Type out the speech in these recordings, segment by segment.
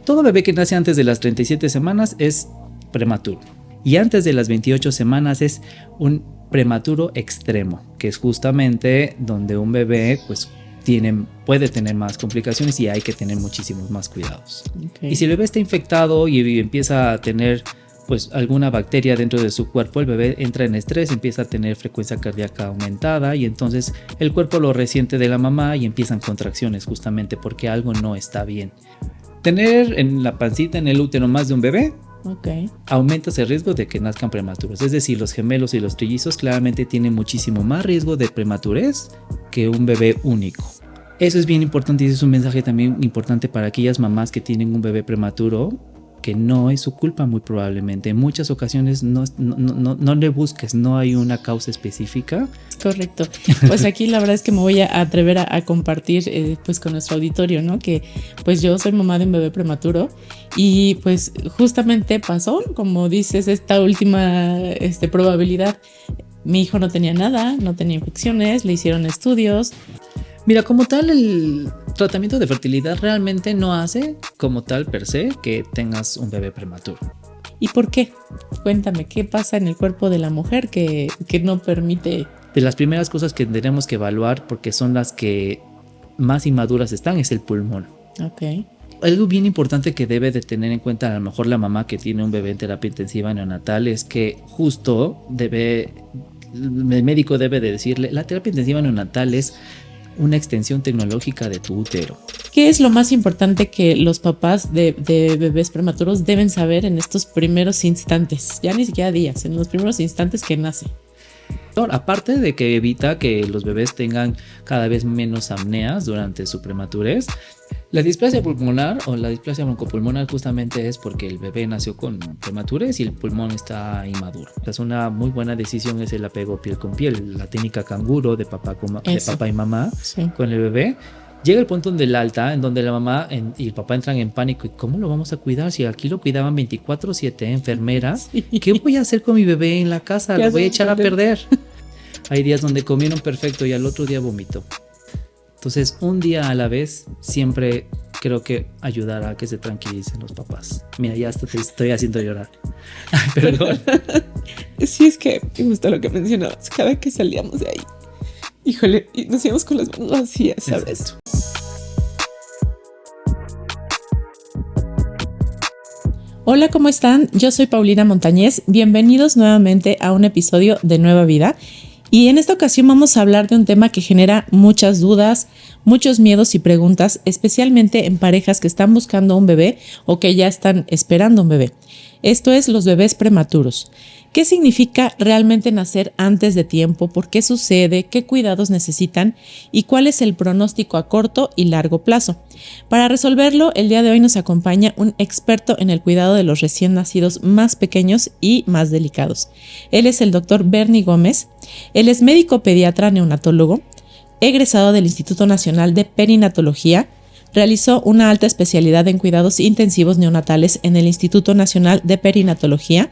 todo bebé que nace antes de las 37 semanas es prematuro. Y antes de las 28 semanas es un prematuro extremo, que es justamente donde un bebé pues puede tener más complicaciones y hay que tener muchísimos más cuidados. Okay. Y si el bebé está infectado y empieza a tener pues alguna bacteria dentro de su cuerpo, el bebé entra en estrés, empieza a tener frecuencia cardíaca aumentada y entonces el cuerpo lo resiente de la mamá y empiezan contracciones justamente porque algo no está bien. Tener en la pancita, en el útero, más de un bebé, okay, aumenta ese riesgo de que nazcan prematuros. Es decir, los gemelos y los trillizos claramente tienen muchísimo más riesgo de prematurez que un bebé único. Eso es bien importante y es un mensaje también importante para aquellas mamás que tienen un bebé prematuro, que no es su culpa muy probablemente. En muchas ocasiones no le busques, no hay una causa específica. Correcto. Pues aquí la verdad es que me voy a atrever a compartir pues con nuestro auditorio, ¿no? Que pues yo soy mamá de un bebé prematuro y pues justamente pasó, como dices, esta última probabilidad. Mi hijo no tenía nada, no tenía infecciones, le hicieron estudios. Mira, como tal, el tratamiento de fertilidad realmente no hace como tal per se que tengas un bebé prematuro. ¿Y por qué? Cuéntame, ¿qué pasa en el cuerpo de la mujer que no permite? De las primeras cosas que tenemos que evaluar, porque son las que más inmaduras están, es el pulmón. Ok. Algo bien importante que debe de tener en cuenta a lo mejor la mamá que tiene un bebé en terapia intensiva neonatal es que justo el médico debe de decirle, la terapia intensiva neonatal es una extensión tecnológica de tu útero. ¿Qué es lo más importante que los papás de bebés prematuros deben saber en estos primeros instantes? Ya ni siquiera días, en los primeros instantes que nace. Aparte de que evita que los bebés tengan cada vez menos apneas durante su prematurez, la displasia pulmonar o la displasia broncopulmonar justamente es porque el bebé nació con prematurez y el pulmón está inmaduro. Es una muy buena decisión es el apego piel con piel, la técnica canguro de papá y mamá, sí, con el bebé. Llega el punto donde el alta, en donde la mamá y el papá entran en pánico. ¿Y cómo lo vamos a cuidar? Si aquí lo cuidaban 24/7 enfermeras, sí, ¿qué voy a hacer con mi bebé en la casa? Lo voy a echar a perder. Hay días donde comieron perfecto y al otro día vomitó. Entonces, un día a la vez, siempre creo que ayudará a que se tranquilicen los papás. Mira, ya hasta te estoy haciendo llorar. Ay, perdón. Sí, es que me gusta lo que mencionabas. Cada vez que salíamos de ahí, híjole, y nos íbamos con las manos vacías, ¿sabes? Exacto. Hola, ¿cómo están? Yo soy Paulina Montañez. Bienvenidos nuevamente a un episodio de Nueva Vida. Y en esta ocasión vamos a hablar de un tema que genera muchas dudas, muchos miedos y preguntas, especialmente en parejas que están buscando un bebé o que ya están esperando un bebé. Esto es los bebés prematuros. ¿Qué significa realmente nacer antes de tiempo? ¿Por qué sucede? ¿Qué cuidados necesitan? ¿Y cuál es el pronóstico a corto y largo plazo? Para resolverlo, el día de hoy nos acompaña un experto en el cuidado de los recién nacidos más pequeños y más delicados. Él es el doctor Bernie Gómez. Él es médico pediatra neonatólogo, egresado del Instituto Nacional de Perinatología. Realizó una alta especialidad en cuidados intensivos neonatales en el Instituto Nacional de Perinatología.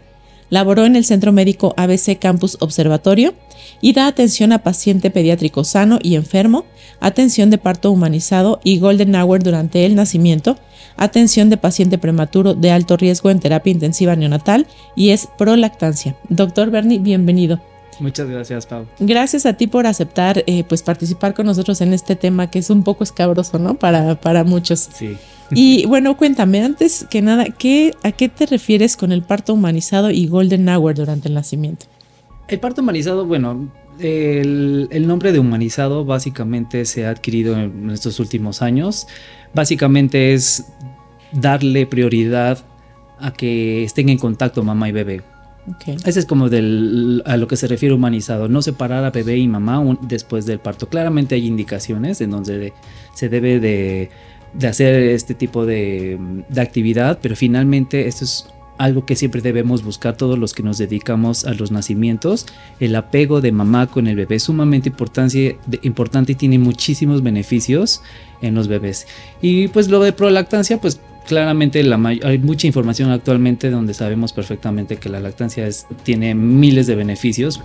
Laboró en el Centro Médico ABC Campus Observatorio y da atención a paciente pediátrico sano y enfermo, atención de parto humanizado y golden hour durante el nacimiento, atención de paciente prematuro de alto riesgo en terapia intensiva neonatal y es prolactancia. Doctor Bernie, bienvenido. Muchas gracias, Pau. Gracias a ti por aceptar pues participar con nosotros en este tema que es un poco escabroso, ¿no? Para muchos. Sí. Y bueno, cuéntame, antes que nada, ¿a qué te refieres con el parto humanizado y golden hour durante el nacimiento? El parto humanizado, bueno, el nombre de humanizado básicamente se ha adquirido en estos últimos años. Básicamente es darle prioridad a que estén en contacto mamá y bebé. Okay. Ese es como a lo que se refiere humanizado, no separar a bebé y mamá después del parto. Claramente hay indicaciones en donde se debe de hacer este tipo de actividad, pero finalmente esto es algo que siempre debemos buscar todos los que nos dedicamos a los nacimientos. El apego de mamá con el bebé es sumamente importante y tiene muchísimos beneficios en los bebés. Y pues lo de prolactancia, pues claramente hay mucha información actualmente donde sabemos perfectamente que la lactancia tiene miles de beneficios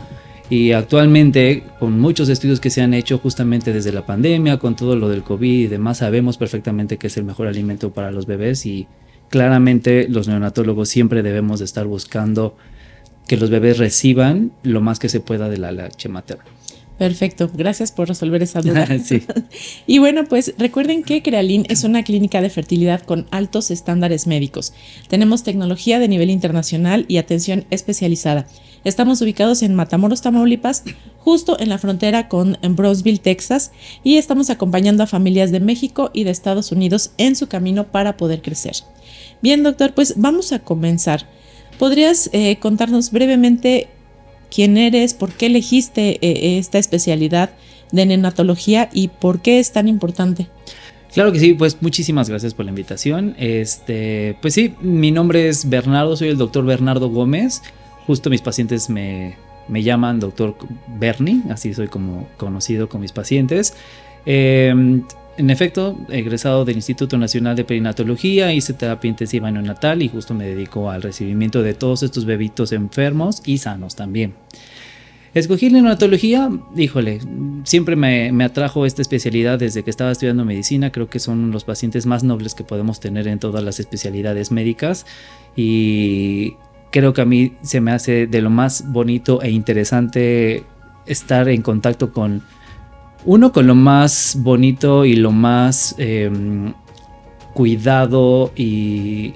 y actualmente con muchos estudios que se han hecho justamente desde la pandemia, con todo lo del COVID y demás, sabemos perfectamente que es el mejor alimento para los bebés y claramente los neonatólogos siempre debemos de estar buscando que los bebés reciban lo más que se pueda de la leche materna. Perfecto, gracias por resolver esa duda. Sí. Y bueno, pues recuerden que Crealin es una clínica de fertilidad con altos estándares médicos. Tenemos tecnología de nivel internacional y atención especializada. Estamos ubicados en Matamoros, Tamaulipas, justo en la frontera con Brownsville, Texas, y estamos acompañando a familias de México y de Estados Unidos en su camino para poder crecer. Bien, doctor, pues vamos a comenzar. ¿Podrías contarnos brevemente quién eres, por qué elegiste esta especialidad de neonatología y por qué es tan importante? Claro que sí, pues muchísimas gracias por la invitación. Pues sí, mi nombre es Bernardo, soy el doctor Bernardo Gómez. Justo mis pacientes me llaman doctor Bernie, así soy como conocido con mis pacientes. En efecto, egresado del Instituto Nacional de Perinatología, hice terapia intensiva neonatal y justo me dedico al recibimiento de todos estos bebitos enfermos y sanos también. Escogí la neonatología, híjole, siempre me atrajo esta especialidad desde que estaba estudiando medicina. Creo que son los pacientes más nobles que podemos tener en todas las especialidades médicas y creo que a mí se me hace de lo más bonito e interesante estar en contacto con lo más bonito y lo más cuidado y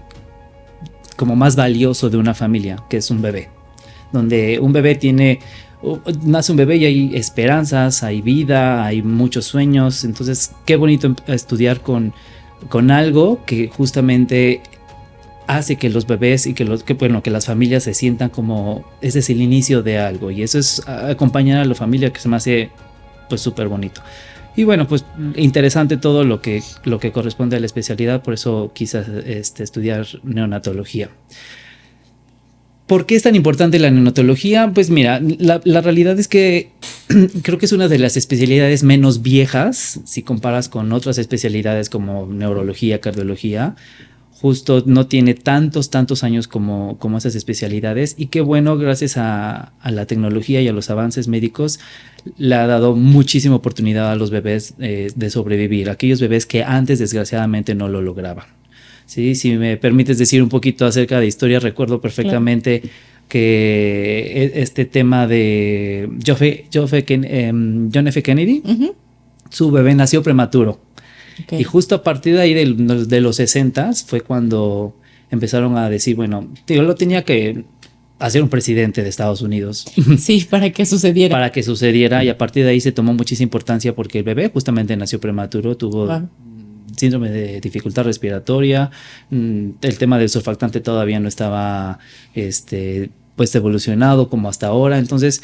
como más valioso de una familia, que es un bebé. Donde un bebé nace un bebé y hay esperanzas, hay vida, hay muchos sueños. Entonces, qué bonito estudiar con algo que justamente hace que los bebés y que las familias se sientan como ese es el inicio de algo. Y eso es acompañar a la familia, que se me hace pues súper bonito. Y bueno, pues interesante todo lo que corresponde a la especialidad, por eso quise estudiar neonatología. ¿Por qué es tan importante la neonatología? Pues mira, la realidad es que creo que es una de las especialidades menos viejas si comparas con otras especialidades como neurología, cardiología. Justo no tiene tantos años como esas especialidades, y qué bueno, gracias a la tecnología y a los avances médicos le ha dado muchísima oportunidad a los bebés de sobrevivir, aquellos bebés que antes desgraciadamente no lo lograban. ¿Sí? Si me permites decir un poquito acerca de historia, recuerdo perfectamente que este tema de John F. Kennedy, su bebé nació prematuro. Okay. Y justo a partir de ahí de los 60s fue cuando empezaron a decir, bueno, yo lo tenía que hacer un presidente de Estados Unidos. Sí, para que sucediera. Para que sucediera, y a partir de ahí se tomó muchísima importancia porque el bebé justamente nació prematuro, tuvo síndrome de dificultad respiratoria, el tema del surfactante todavía no estaba pues evolucionado como hasta ahora. Entonces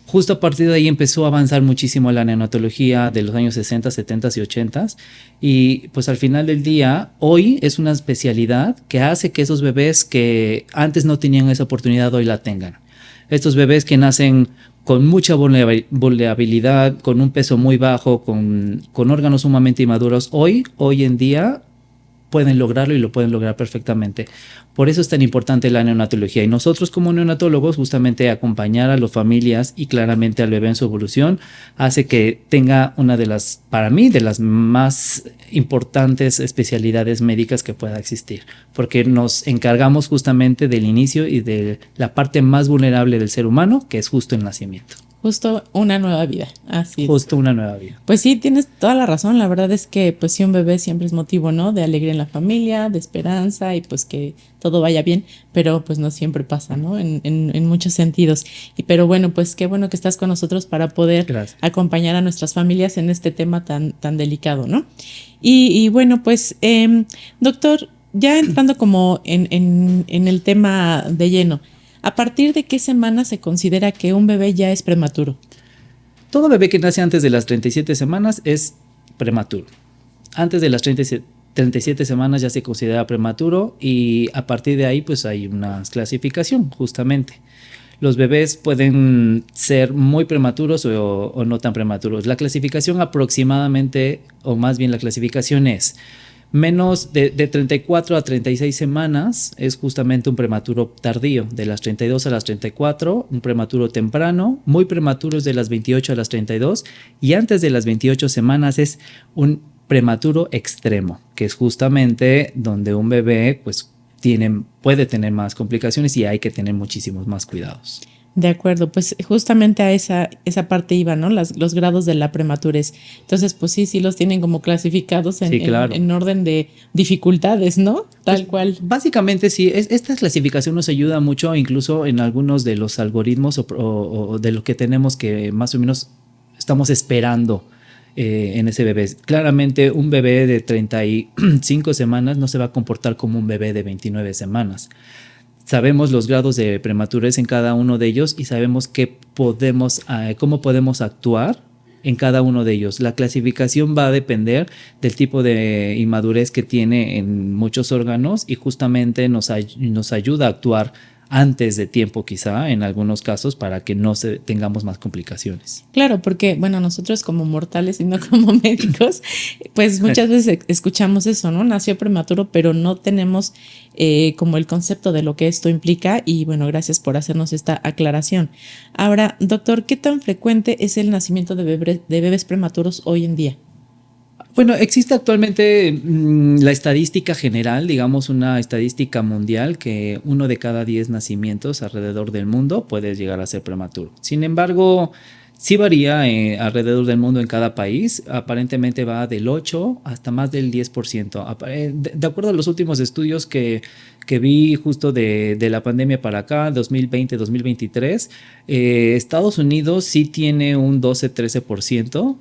justo a partir de ahí empezó a avanzar muchísimo la neonatología de los años 60, 70 y 80, y pues al final del día hoy es una especialidad que hace que esos bebés que antes no tenían esa oportunidad hoy la tengan. Estos bebés que nacen con mucha vulnerabilidad, con un peso muy bajo, con órganos sumamente inmaduros, hoy en día pueden lograrlo y lo pueden lograr perfectamente. Por eso es tan importante la neonatología, y nosotros como neonatólogos justamente acompañar a las familias y claramente al bebé en su evolución hace que tenga una de las, para mí, de las más importantes especialidades médicas que pueda existir, porque nos encargamos justamente del inicio y de la parte más vulnerable del ser humano, que es justo el nacimiento. Justo una nueva vida, así es. Justo una nueva vida. Pues sí, tienes toda la razón. La verdad es que pues sí, un bebé siempre es motivo, ¿no? De alegría en la familia, de esperanza y pues que todo vaya bien, pero pues no siempre pasa, ¿no? En muchos sentidos. Pero bueno, pues qué bueno que estás con nosotros para poder acompañar a nuestras familias en este tema tan delicado, ¿no? Y bueno, pues doctor, ya entrando como en el tema de lleno, ¿a partir de qué semana se considera que un bebé ya es prematuro? Todo bebé que nace antes de las 37 semanas es prematuro. Antes de las 37 semanas ya se considera prematuro, y a partir de ahí pues hay una clasificación justamente. Los bebés pueden ser muy prematuros o no tan prematuros. La clasificación aproximadamente, o más bien la clasificación es menos de 34 a 36 semanas es justamente un prematuro tardío, de las 32 a las 34, un prematuro temprano, muy prematuro es de las 28 a las 32, y antes de las 28 semanas es un prematuro extremo, que es justamente donde un bebé pues puede tener más complicaciones y hay que tener muchísimos más cuidados. De acuerdo, pues justamente a esa parte iba, ¿no? Los grados de la prematurez. Entonces, pues sí los tienen como clasificados Sí, claro. en orden de dificultades, ¿no? Tal Pues, cual. básicamente sí, esta clasificación nos ayuda mucho incluso en algunos de los algoritmos o de lo que tenemos que más o menos estamos esperando en ese bebé. Claramente un bebé de 35 semanas no se va a comportar como un bebé de 29 semanas. Sabemos los grados de prematurez en cada uno de ellos y sabemos cómo podemos actuar en cada uno de ellos. La clasificación va a depender del tipo de inmadurez que tiene en muchos órganos y justamente nos ayuda a actuar antes de tiempo quizá en algunos casos para que no tengamos más complicaciones. Claro, porque bueno, nosotros como mortales y no como médicos, pues muchas veces escuchamos eso, ¿no? Nació prematuro, pero no tenemos como el concepto de lo que esto implica y bueno, gracias por hacernos esta aclaración. Ahora, doctor, ¿qué tan frecuente es el nacimiento de bebés prematuros hoy en día? Bueno, existe actualmente la estadística general, digamos una estadística mundial, que 1 de cada 10 nacimientos alrededor del mundo puede llegar a ser prematuro. Sin embargo, sí varía alrededor del mundo en cada país. Aparentemente va del 8 hasta más del 10%. De acuerdo a los últimos estudios que vi justo de la pandemia para acá, 2020-2023, Estados Unidos sí tiene un 12-13%.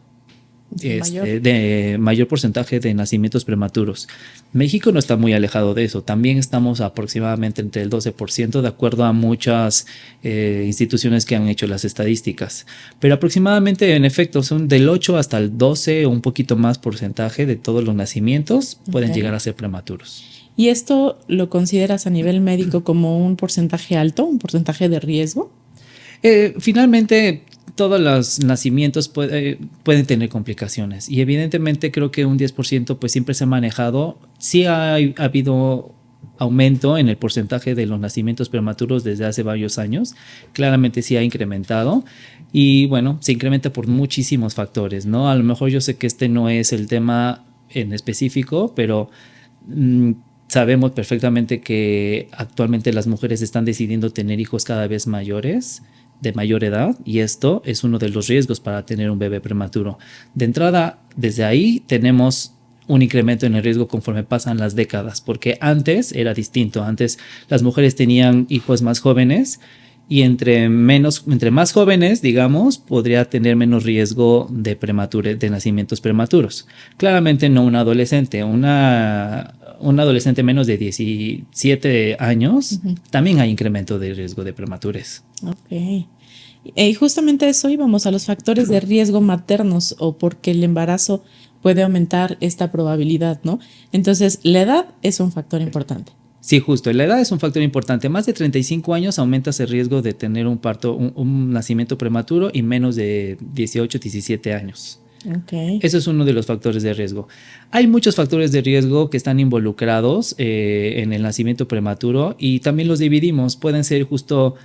De mayor porcentaje de nacimientos prematuros. México no está muy alejado de eso. También estamos aproximadamente entre el 12%, de acuerdo a muchas instituciones que han hecho las estadísticas. Pero aproximadamente, en efecto, son del 8 hasta el 12 o un poquito más porcentaje de todos los nacimientos pueden llegar a ser prematuros. ¿Y esto lo consideras a nivel médico como un porcentaje alto, un porcentaje de riesgo? Finalmente, todos los nacimientos pueden tener complicaciones y evidentemente creo que un 10% pues siempre se ha manejado. Sí ha habido aumento en el porcentaje de los nacimientos prematuros desde hace varios años. Claramente sí ha incrementado y bueno, se incrementa por muchísimos factores, ¿no? A lo mejor yo sé que este no es el tema en específico, pero sabemos perfectamente que actualmente las mujeres están decidiendo tener hijos cada vez mayores, de mayor edad, y esto es uno de los riesgos para tener un bebé prematuro. De entrada, desde ahí tenemos un incremento en el riesgo conforme pasan las décadas, porque antes era distinto. Antes las mujeres tenían hijos más jóvenes y entre más jóvenes, digamos, podría tener menos riesgo de nacimientos prematuros. Claramente no un adolescente, un adolescente menos de 17 años, también hay incremento de riesgo de prematurez. Ok. Y justamente eso íbamos a los factores de riesgo maternos o porque el embarazo puede aumentar esta probabilidad, ¿no? Entonces, la edad es un factor importante. Sí, justo. La edad es un factor importante. Más de 35 años aumentas el riesgo de tener un parto, un nacimiento prematuro y menos de 18, 17 años. Okay. Eso es uno de los factores de riesgo. Hay muchos factores de riesgo que están involucrados en el nacimiento prematuro y también los dividimos. Pueden ser justo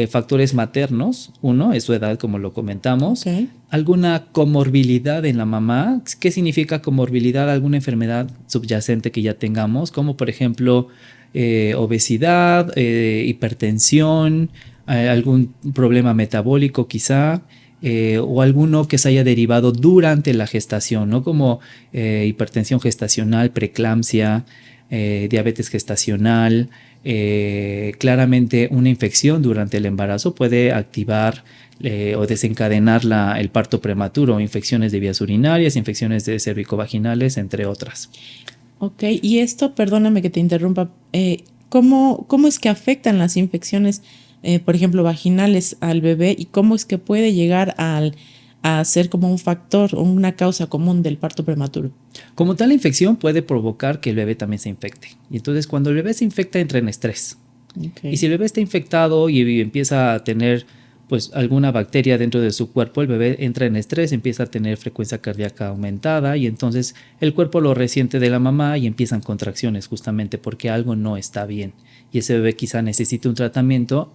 factores maternos. Uno es su edad, como lo comentamos. Okay. Alguna comorbilidad en la mamá. ¿Qué significa comorbilidad? Alguna enfermedad subyacente que ya tengamos, como por ejemplo obesidad, hipertensión, algún problema metabólico quizá. O alguno que se haya derivado durante la gestación, ¿no? Como hipertensión gestacional, preeclampsia, diabetes gestacional. Claramente una infección durante el embarazo puede activar o desencadenar el parto prematuro, infecciones de vías urinarias, infecciones de cervicovaginales, entre otras. Ok, y esto, perdóname que te interrumpa, ¿cómo es que afectan las infecciones por ejemplo, vaginales al bebé y cómo es que puede llegar a ser como un factor o una causa común del parto prematuro? Como tal, la infección puede provocar que el bebé también se infecte. Y entonces, cuando el bebé se infecta, entra en estrés. Okay. Y si el bebé está infectado y empieza a tener pues alguna bacteria dentro de su cuerpo, el bebé entra en estrés, empieza a tener frecuencia cardíaca aumentada y entonces el cuerpo lo resiente de la mamá y empiezan contracciones justamente porque algo no está bien. Y ese bebé quizá necesite un tratamiento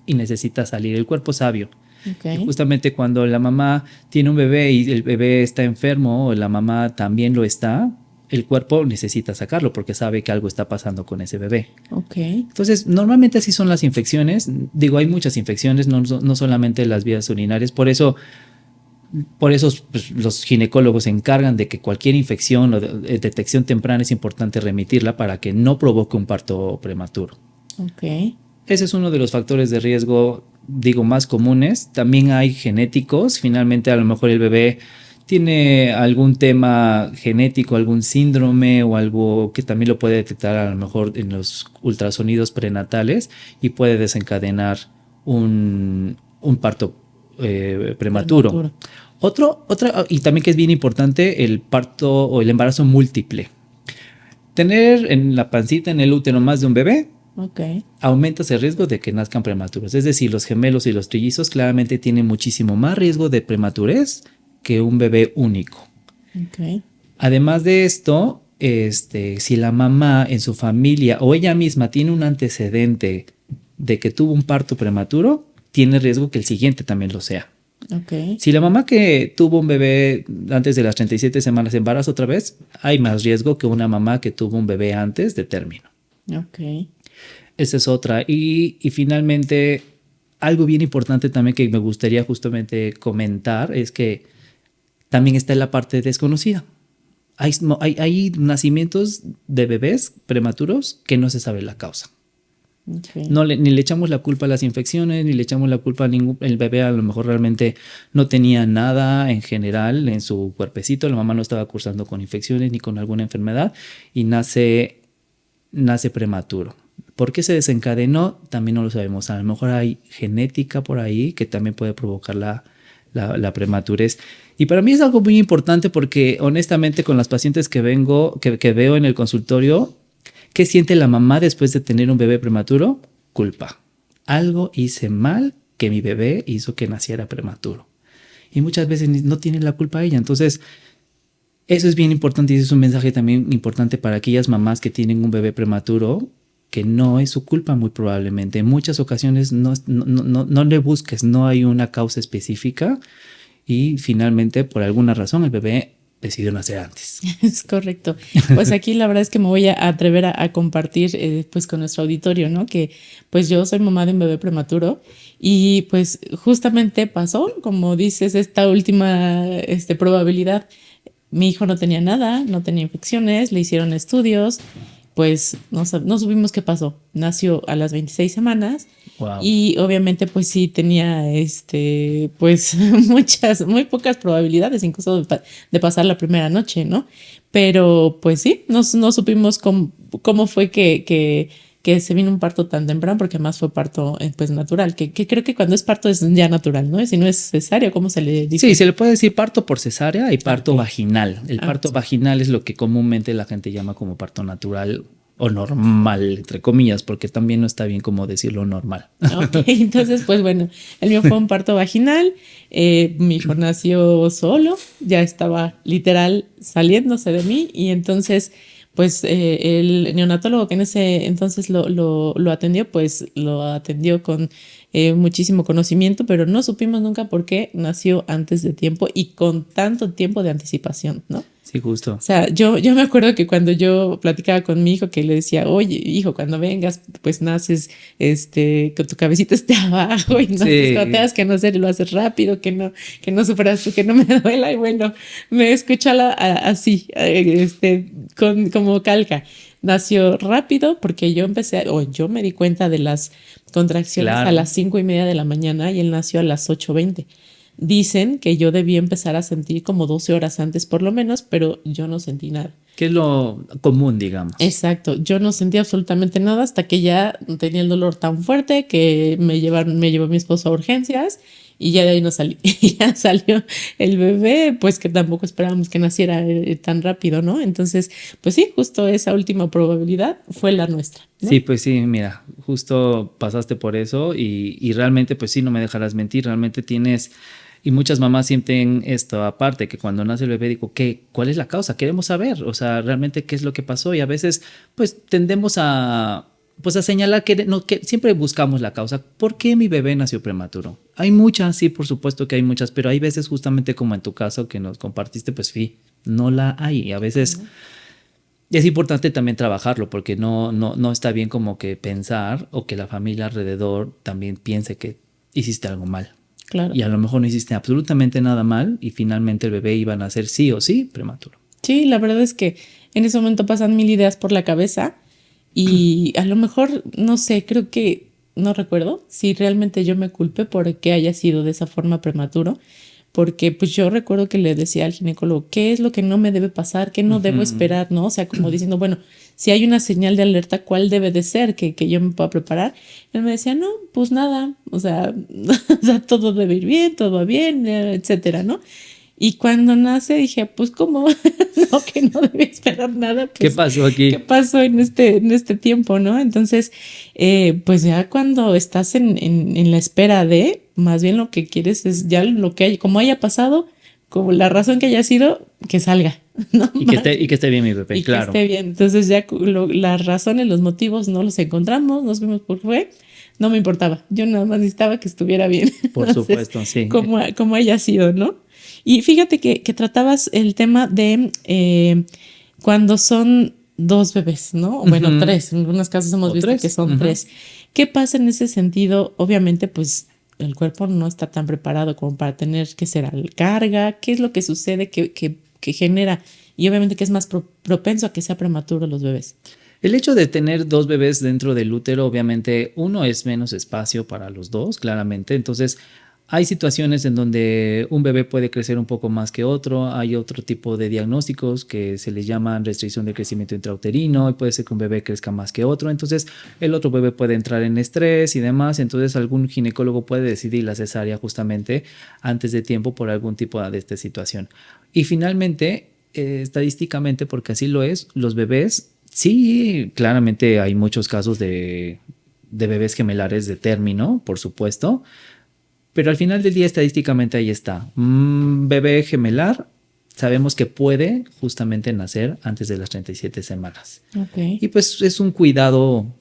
y necesita salir. El cuerpo sabio. Okay. Y justamente cuando la mamá tiene un bebé y el bebé está enfermo o la mamá también lo está, el cuerpo necesita sacarlo porque sabe que algo está pasando con ese bebé. Ok. Entonces, normalmente así son las infecciones. Digo, hay muchas infecciones, no solamente las vías urinarias. Por eso pues, los ginecólogos se encargan de que cualquier infección o detección temprana es importante remitirla para que no provoque un parto prematuro. Ok. Ese es uno de los factores de riesgo, digo, más comunes. También hay genéticos. Finalmente, a lo mejor el bebé tiene algún tema genético, algún síndrome o algo que también lo puede detectar a lo mejor en los ultrasonidos prenatales y puede desencadenar un parto prematuro. Y también que es bien importante, el parto o el embarazo múltiple. Tener en la pancita, en el útero, más de un bebé, aumenta ese riesgo de que nazcan prematuros. Es decir, los gemelos y los trillizos claramente tienen muchísimo más riesgo de prematurez que un bebé único. Además de esto, si la mamá en su familia o ella misma tiene un antecedente de que tuvo un parto prematuro, tiene riesgo que el siguiente también lo sea. Si la mamá que tuvo un bebé antes de las 37 semanas de embarazo otra vez, hay más riesgo que una mamá que tuvo un bebé antes de término. Esa es otra. Y finalmente, algo bien importante también que me gustaría justamente comentar es que también está en la parte desconocida. Hay nacimientos de bebés prematuros que no se sabe la causa. Ni le echamos la culpa a las infecciones, ni le echamos la culpa a ningún. El bebé a lo mejor realmente no tenía nada en general en su cuerpecito. La mamá no estaba cursando con infecciones ni con alguna enfermedad y nace prematuro. ¿Por qué se desencadenó? También no lo sabemos. A lo mejor hay genética por ahí que también puede provocar la prematurez. Y para mí es algo muy importante porque honestamente con las pacientes que veo en el consultorio, ¿qué siente la mamá después de tener un bebé prematuro? Culpa. Algo hice mal que mi bebé hizo que naciera prematuro. Y muchas veces no tiene la culpa ella. Entonces, eso es bien importante y es un mensaje también importante para aquellas mamás que tienen un bebé prematuro, que no es su culpa muy probablemente. En muchas ocasiones no le busques, no hay una causa específica y finalmente por alguna razón el bebé decidió nacer antes. Es correcto. Pues aquí la verdad es que me voy a atrever a compartir pues con nuestro auditorio, ¿no? Que pues yo soy mamá de un bebé prematuro y pues justamente pasó, como dices, esta última probabilidad. Mi hijo no tenía nada, no tenía infecciones, le hicieron estudios, pues no supimos qué pasó. Nació a las 26 semanas. Wow. Y obviamente pues sí tenía pues muy pocas probabilidades incluso de pasar la primera noche, ¿no? Pero pues sí, no supimos cómo fue que se vino un parto tan temprano, porque además fue parto pues natural, que creo que cuando es parto es ya natural, ¿no? Si no es cesárea, ¿cómo se le dice? Sí, se le puede decir parto por cesárea y parto vaginal. El parto vaginal es lo que comúnmente la gente llama como parto natural o normal, entre comillas, porque también no está bien como decirlo normal. Okay, entonces, pues bueno, el mío fue un parto vaginal, mi hijo nació solo, ya estaba literal saliéndose de mí y entonces pues el neonatólogo que en ese entonces lo atendió, pues lo atendió con muchísimo conocimiento, pero no supimos nunca por qué nació antes de tiempo y con tanto tiempo de anticipación, ¿no? Sí, justo. O sea, yo me acuerdo que cuando yo platicaba con mi hijo que le decía, oye, hijo, cuando vengas, pues naces, con tu cabecita esté abajo y naces, cuando tengas que nacer, lo haces rápido, que no sufras tú, que no me duela. Y bueno, me escucha así, como calca. Nació rápido porque yo me di cuenta de las contracciones a las 5:30 de la mañana y él nació a las 8:20. Dicen que yo debía empezar a sentir como 12 horas antes por lo menos, pero yo no sentí nada. Que es lo común, digamos. Exacto, yo no sentí absolutamente nada hasta que ya tenía el dolor tan fuerte que me llevó mi esposo a urgencias y ya de ahí no salí. Y ya salió el bebé, pues que tampoco esperábamos que naciera tan rápido, ¿no? Entonces, pues sí, justo esa última probabilidad fue la nuestra, ¿no? Sí, pues sí, mira, justo pasaste por eso y realmente, pues sí, no me dejarás mentir, realmente tienes... Y muchas mamás sienten esto aparte, que cuando nace el bebé digo, ¿cuál es la causa? Queremos saber, o sea, realmente qué es lo que pasó y a veces pues tendemos a señalar que siempre buscamos la causa. ¿Por qué mi bebé nació prematuro? Hay muchas, sí, por supuesto que hay muchas, pero hay veces justamente como en tu caso que nos compartiste, pues sí, no la hay. Y a veces Y es importante también trabajarlo porque no está bien como que pensar o que la familia alrededor también piense que hiciste algo mal. Claro. Y a lo mejor no hiciste absolutamente nada mal y finalmente el bebé iba a nacer sí o sí prematuro. Sí, la verdad es que en ese momento pasan mil ideas por la cabeza y a lo mejor, no sé, creo que no recuerdo si realmente yo me culpé por que haya sido de esa forma prematuro, porque pues yo recuerdo que le decía al ginecólogo, ¿qué es lo que no me debe pasar? ¿Qué no debo esperar? ¿No? O sea, como diciendo, bueno, si hay una señal de alerta, ¿cuál debe de ser que yo me pueda preparar? Él me decía, no, pues nada, o sea, o sea, todo debe ir bien, todo va bien, etcétera, ¿no? Y cuando nace dije, pues cómo, no, que no debía esperar nada, ¿Qué pues, pasó aquí? ¿qué pasó en este tiempo, no? Entonces, pues ya cuando estás en la espera de, más bien lo que quieres es ya lo que hay, como haya pasado, como la razón que haya sido, que salga, ¿no? Y que esté bien mi bebé, Y claro. que esté bien. Entonces ya las razones, los motivos no los encontramos, nos vimos por qué fue, no me importaba, yo nada más necesitaba que estuviera bien. Por Entonces, supuesto, sí. como haya sido, ¿no? Y fíjate que tratabas el tema de cuando son dos bebés, ¿no? Bueno, tres. En algunos casos hemos visto que son tres. ¿Qué pasa en ese sentido? Obviamente, pues el cuerpo no está tan preparado como para tener que ser al carga. ¿Qué es lo que sucede que genera? Y obviamente que es más propenso a que sea prematuro los bebés. El hecho de tener dos bebés dentro del útero, obviamente, uno es menos espacio para los dos, claramente. Entonces, hay situaciones en donde un bebé puede crecer un poco más que otro. Hay otro tipo de diagnósticos que se les llaman restricción de crecimiento intrauterino y puede ser que un bebé crezca más que otro. Entonces, el otro bebé puede entrar en estrés y demás. Entonces, algún ginecólogo puede decidir la cesárea justamente antes de tiempo por algún tipo de esta situación. Y finalmente, estadísticamente, porque así lo es, los bebés, sí, claramente hay muchos casos de bebés gemelares de término, por supuesto, pero al final del día estadísticamente ahí está. Un bebé gemelar sabemos que puede justamente nacer antes de las 37 semanas. Okay. Y pues es un cuidado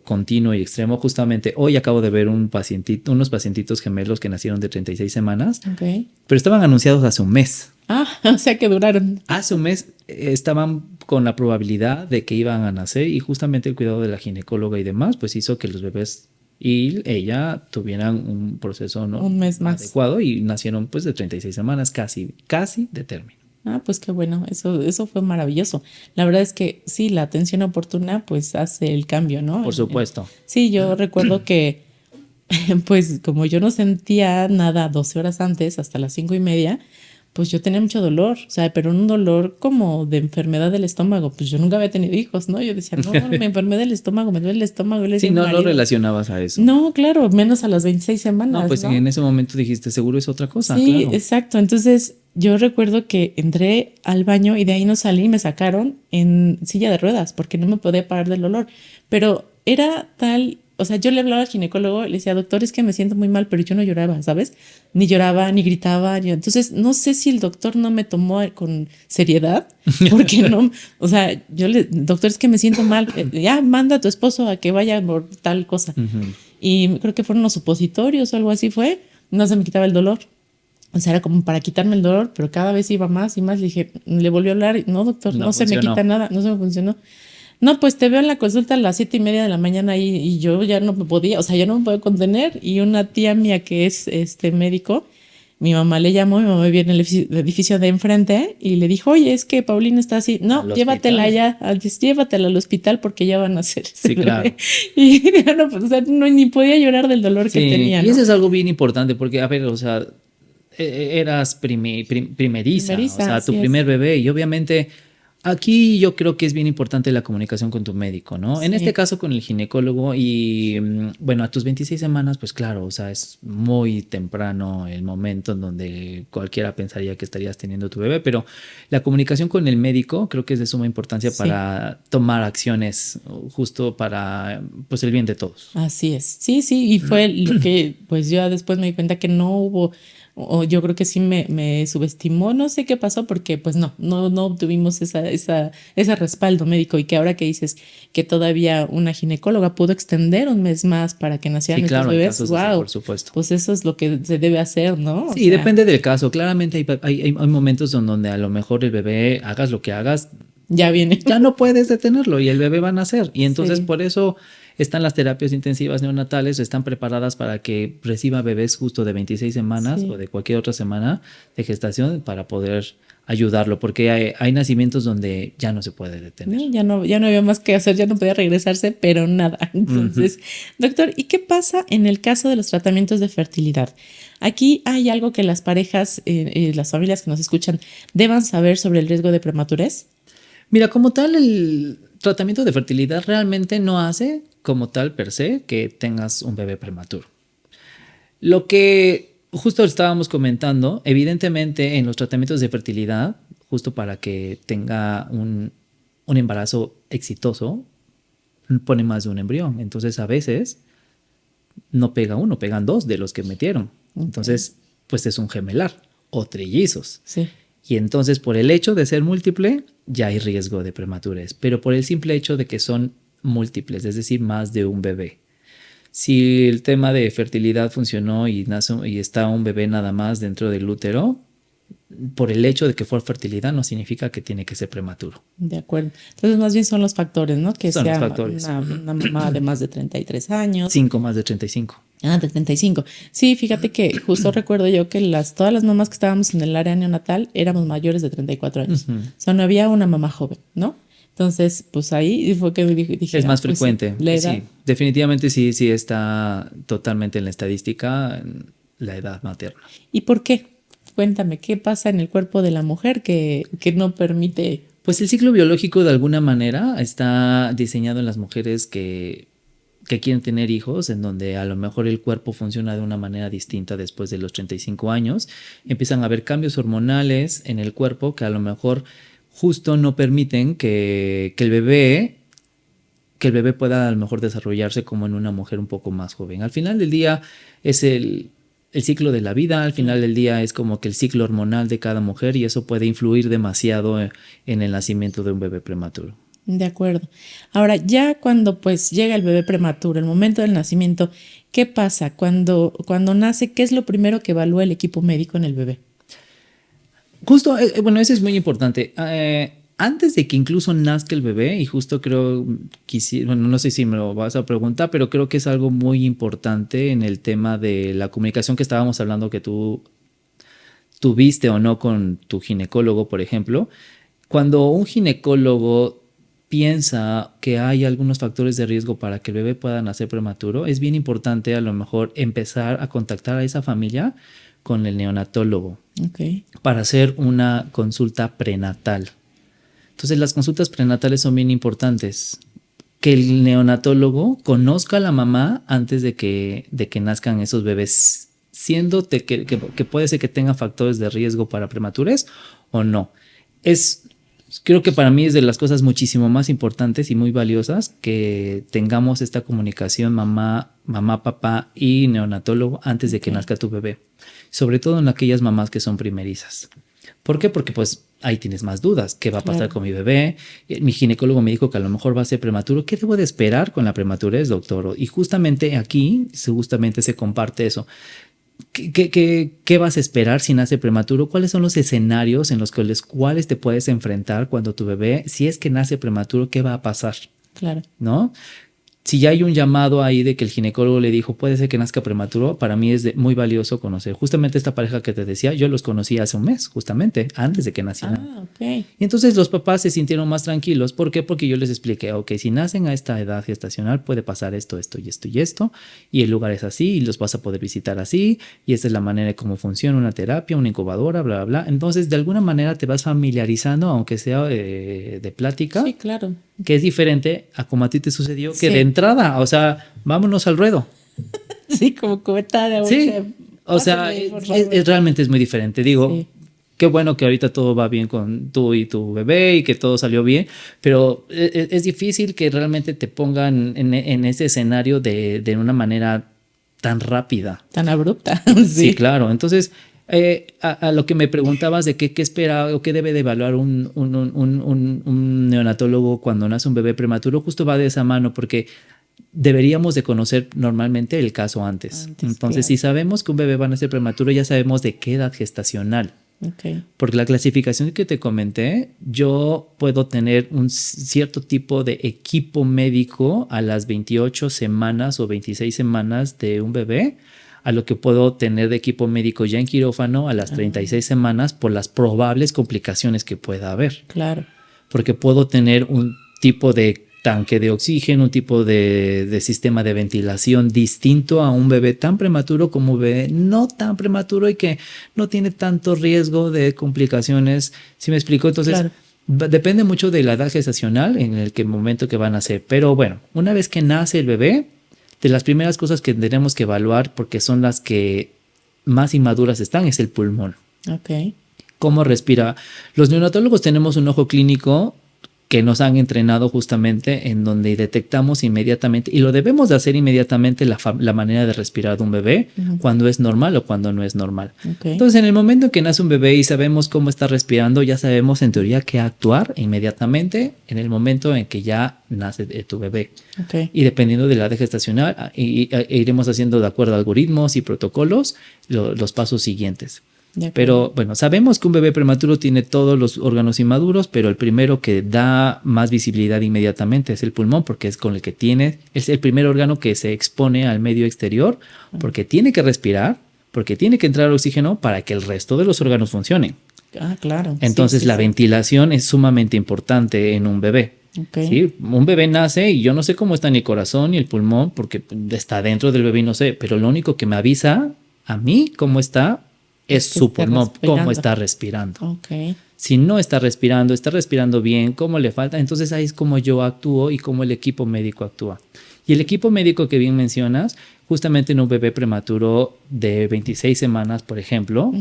continuo y extremo. Justamente hoy acabo de ver unos pacientitos gemelos que nacieron de 36 semanas, Okay. pero estaban anunciados hace un mes. Ah, o sea que duraron. Hace un mes estaban con la probabilidad de que iban a nacer y justamente el cuidado de la ginecóloga y demás pues hizo que los bebés y ella tuvieran un proceso, ¿no?, un mes más adecuado y nacieron pues de 36 semanas casi de término. Ah, pues qué bueno, eso fue maravilloso. La verdad es que sí, la atención oportuna pues hace el cambio, ¿no? Por supuesto. Sí, yo recuerdo que pues como yo no sentía nada 12 horas antes, hasta las 5:30, pues yo tenía mucho dolor, o sea, pero un dolor como de enfermedad del estómago. Pues yo nunca había tenido hijos, ¿no? Yo decía, no, me enfermé del estómago, me duele el estómago. Sí, no lo relacionabas a eso. No, claro, menos a las 26 semanas. No, pues ¿no? En ese momento dijiste, seguro es otra cosa. Sí, claro. Exacto. Entonces yo recuerdo que entré al baño y de ahí no salí y me sacaron en silla de ruedas porque no me podía parar del dolor. Pero era tal, o sea, yo le hablaba al ginecólogo y le decía, doctor, es que me siento muy mal, pero yo no lloraba, ¿sabes? Ni lloraba, ni gritaba. Entonces, no sé si el doctor no me tomó con seriedad, porque no, o sea, doctor, es que me siento mal, ya manda a tu esposo a que vaya por tal cosa. Y creo que fueron los supositorios o algo así fue, no se me quitaba el dolor. O sea, era como para quitarme el dolor, pero cada vez iba más y más. Le dije, le volvió a hablar, no, doctor, no se me quita nada, no se me funcionó. No, pues te veo en la consulta a las 7:30 de la mañana y yo ya no me podía, o sea, ya no me puedo contener. Y una tía mía que es médico, mi mamá le llamó, mi mamá vivía en el edificio de enfrente y le dijo, oye, es que Paulina está así. No, llévatela ya, llévatela al hospital porque ya van a hacer. Sí, claro. Y no, pues, o sea, ni podía llorar del dolor que tenía. Y eso es algo bien importante porque, a ver, o sea, eras primeriza, o sea, tu primer bebé y obviamente aquí yo creo que es bien importante la comunicación con tu médico, ¿no? Sí. En este caso con el ginecólogo y bueno, a tus 26 semanas, pues claro, o sea, es muy temprano el momento en donde cualquiera pensaría que estarías teniendo tu bebé, pero la comunicación con el médico creo que es de suma importancia para tomar acciones justo para pues el bien de todos. Así es, sí, y fue lo que pues yo después me di cuenta que no hubo, o yo creo que sí me subestimó, no sé qué pasó porque pues no obtuvimos ese respaldo médico y que ahora que dices que todavía una ginecóloga pudo extender un mes más para que nacieran estos bebés, wow, así, por supuesto. Pues eso es lo que se debe hacer, ¿no? Sí, depende del caso, claramente hay momentos donde a lo mejor el bebé, hagas lo que hagas, ya viene. Ya no puedes detenerlo y el bebé va a nacer. Y entonces Sí. por eso están las terapias intensivas neonatales, están preparadas para que reciba bebés justo de 26 semanas Sí. o de cualquier otra semana de gestación para poder ayudarlo, porque hay nacimientos donde ya no se puede detener. No, ya no había más que hacer, ya no podía regresarse, pero nada. Entonces, doctor, ¿y qué pasa en el caso de los tratamientos de fertilidad? Aquí hay algo que las parejas, las familias que nos escuchan, deban saber sobre el riesgo de prematurez. Mira, como tal, el tratamiento de fertilidad realmente no hace como tal per se que tengas un bebé prematuro. Lo que justo estábamos comentando, evidentemente en los tratamientos de fertilidad, justo para que tenga un embarazo exitoso, pone más de un embrión. Entonces a veces no pega uno, pegan dos de los que metieron. Entonces, pues es un gemelar o trillizos. Sí. Y entonces por el hecho de ser múltiple ya hay riesgo de prematurez, pero por el simple hecho de que son múltiples, es decir, más de un bebé. Si el tema de fertilidad funcionó y está un bebé nada más dentro del útero, por el hecho de que fue fertilidad no significa que tiene que ser prematuro. De acuerdo. Entonces, más bien son los factores, ¿no? Que Son sea los factores. una mamá de más de 33 años. 5 más de 35. Ah, de 35. Sí, fíjate que justo recuerdo yo que todas las mamás que estábamos en el área neonatal éramos mayores de 34 años. O sea, no había una mamá joven, ¿no? Entonces, pues ahí fue que dije Es más pues, frecuente. la edad. Sí, definitivamente sí está totalmente en la estadística la edad materna. ¿Y por qué? Cuéntame, ¿qué pasa en el cuerpo de la mujer que no permite? Pues el ciclo biológico de alguna manera está diseñado en las mujeres que quieren tener hijos, en donde a lo mejor el cuerpo funciona de una manera distinta después de los 35 años. Empiezan a haber cambios hormonales en el cuerpo que a lo mejor justo no permiten que el bebé pueda a lo mejor desarrollarse como en una mujer un poco más joven. Al final del día es el ciclo de la vida, al final del día es como que el ciclo hormonal de cada mujer y eso puede influir demasiado en el nacimiento de un bebé prematuro. De acuerdo. Ahora, ya cuando pues llega el bebé prematuro, el momento del nacimiento, ¿qué pasa? Cuando nace, ¿qué es lo primero que evalúa el equipo médico en el bebé? Justo, bueno, eso es muy importante. Antes de que incluso nazca el bebé, y justo creo, bueno, no sé si me lo vas a preguntar, pero creo que es algo muy importante en el tema de la comunicación que estábamos hablando que tú tuviste o no con tu ginecólogo, por ejemplo. Cuando un ginecólogo piensa que hay algunos factores de riesgo para que el bebé pueda nacer prematuro, es bien importante a lo mejor empezar a contactar a esa familia con el neonatólogo para hacer una consulta prenatal. Entonces las consultas prenatales son bien importantes. Que el neonatólogo conozca a la mamá antes de que nazcan esos bebés, siendo que puede ser que tenga factores de riesgo para prematurez o no. Creo que para mí es de las cosas muchísimo más importantes y muy valiosas que tengamos esta comunicación mamá, papá y neonatólogo antes de que nazca tu bebé. Sobre todo en aquellas mamás que son primerizas. ¿Por qué? Porque pues ahí tienes más dudas. ¿Qué va a pasar con mi bebé? Mi ginecólogo me dijo que a lo mejor va a ser prematuro. ¿Qué debo de esperar con la prematurez, doctor? Y justamente aquí se comparte eso. ¿Qué vas a esperar si nace prematuro? ¿Cuáles son los escenarios en los cuales te puedes enfrentar cuando tu bebé, si es que nace prematuro, qué va a pasar? Claro. ¿No? Si ya hay un llamado ahí de que el ginecólogo le dijo puede ser que nazca prematuro, para mí es muy valioso conocer. Justamente esta pareja que te decía, yo los conocí hace un mes, justamente, antes de que nacieran. Ah, ok. Y entonces los papás se sintieron más tranquilos. ¿Por qué? Porque yo les expliqué, ok, si nacen a esta edad gestacional puede pasar esto, esto y esto y esto, y el lugar es así, y los vas a poder visitar así, y esta es la manera de cómo funciona una terapia, una incubadora, bla, bla, bla. Entonces, de alguna manera te vas familiarizando, aunque sea de plática. Sí, claro. Que es diferente a como a ti te sucedió, que de entrada, o sea, vámonos al ruedo. Sí, como cubeta de agua. Sí, o sea, realmente es muy diferente. Digo, qué bueno que ahorita todo va bien con tú y tu bebé y que todo salió bien, pero es difícil que realmente te pongan en ese escenario de una manera tan rápida. Tan abrupta. Sí, claro. Entonces, a lo que me preguntabas de qué espera o qué debe de evaluar un neonatólogo cuando nace un bebé prematuro, justo va de esa mano porque deberíamos de conocer normalmente el caso antes. Entonces, claro, si sabemos que un bebé va a nacer prematuro, ya sabemos de qué edad gestacional Okay. Porque la clasificación que te comenté, yo puedo tener un cierto tipo de equipo médico a las 28 semanas o 26 semanas de un bebé, a lo que puedo tener de equipo médico ya en quirófano a las 36 semanas por las probables complicaciones que pueda haber. Claro. Porque puedo tener un tipo de tanque de oxígeno, un tipo de sistema de ventilación distinto a un bebé tan prematuro como un bebé no tan prematuro y que no tiene tanto riesgo de complicaciones. ¿Sí me explico? Entonces, Claro. depende mucho de la edad gestacional en el momento que van a nacer. Pero bueno, una vez que nace el bebé, de las primeras cosas que tenemos que evaluar, porque son las que más inmaduras están, es el pulmón. Ok. ¿Cómo respira? Los neonatólogos tenemos un ojo clínico que nos han entrenado justamente en donde detectamos inmediatamente, y lo debemos de hacer inmediatamente, la manera de respirar de un bebé, cuando es normal o cuando no es normal. Okay. Entonces, en el momento en que nace un bebé y sabemos cómo está respirando, ya sabemos en teoría qué actuar inmediatamente en el momento en que ya nace tu bebé. Okay. Y dependiendo de la edad gestacional, iremos haciendo de acuerdo a algoritmos y protocolos los pasos siguientes. Pero bueno, sabemos que un bebé prematuro tiene todos los órganos inmaduros, pero el primero que da más visibilidad inmediatamente es el pulmón, porque es con el que es el primer órgano que se expone al medio exterior, porque tiene que respirar, porque tiene que entrar oxígeno para que el resto de los órganos funcionen. Ah, claro. Entonces la ventilación es sumamente importante en un bebé. Okay. ¿Sí? Un bebé nace y yo no sé cómo está ni el corazón ni el pulmón, porque está dentro del bebé y no sé, pero lo único que me avisa a mí cómo está es su pulmón, cómo está respirando. Okay. Si no está respirando bien, cómo le falta, entonces ahí es como yo actúo y cómo el equipo médico actúa. Y el equipo médico que bien mencionas, justamente en un bebé prematuro de 26 semanas, por ejemplo,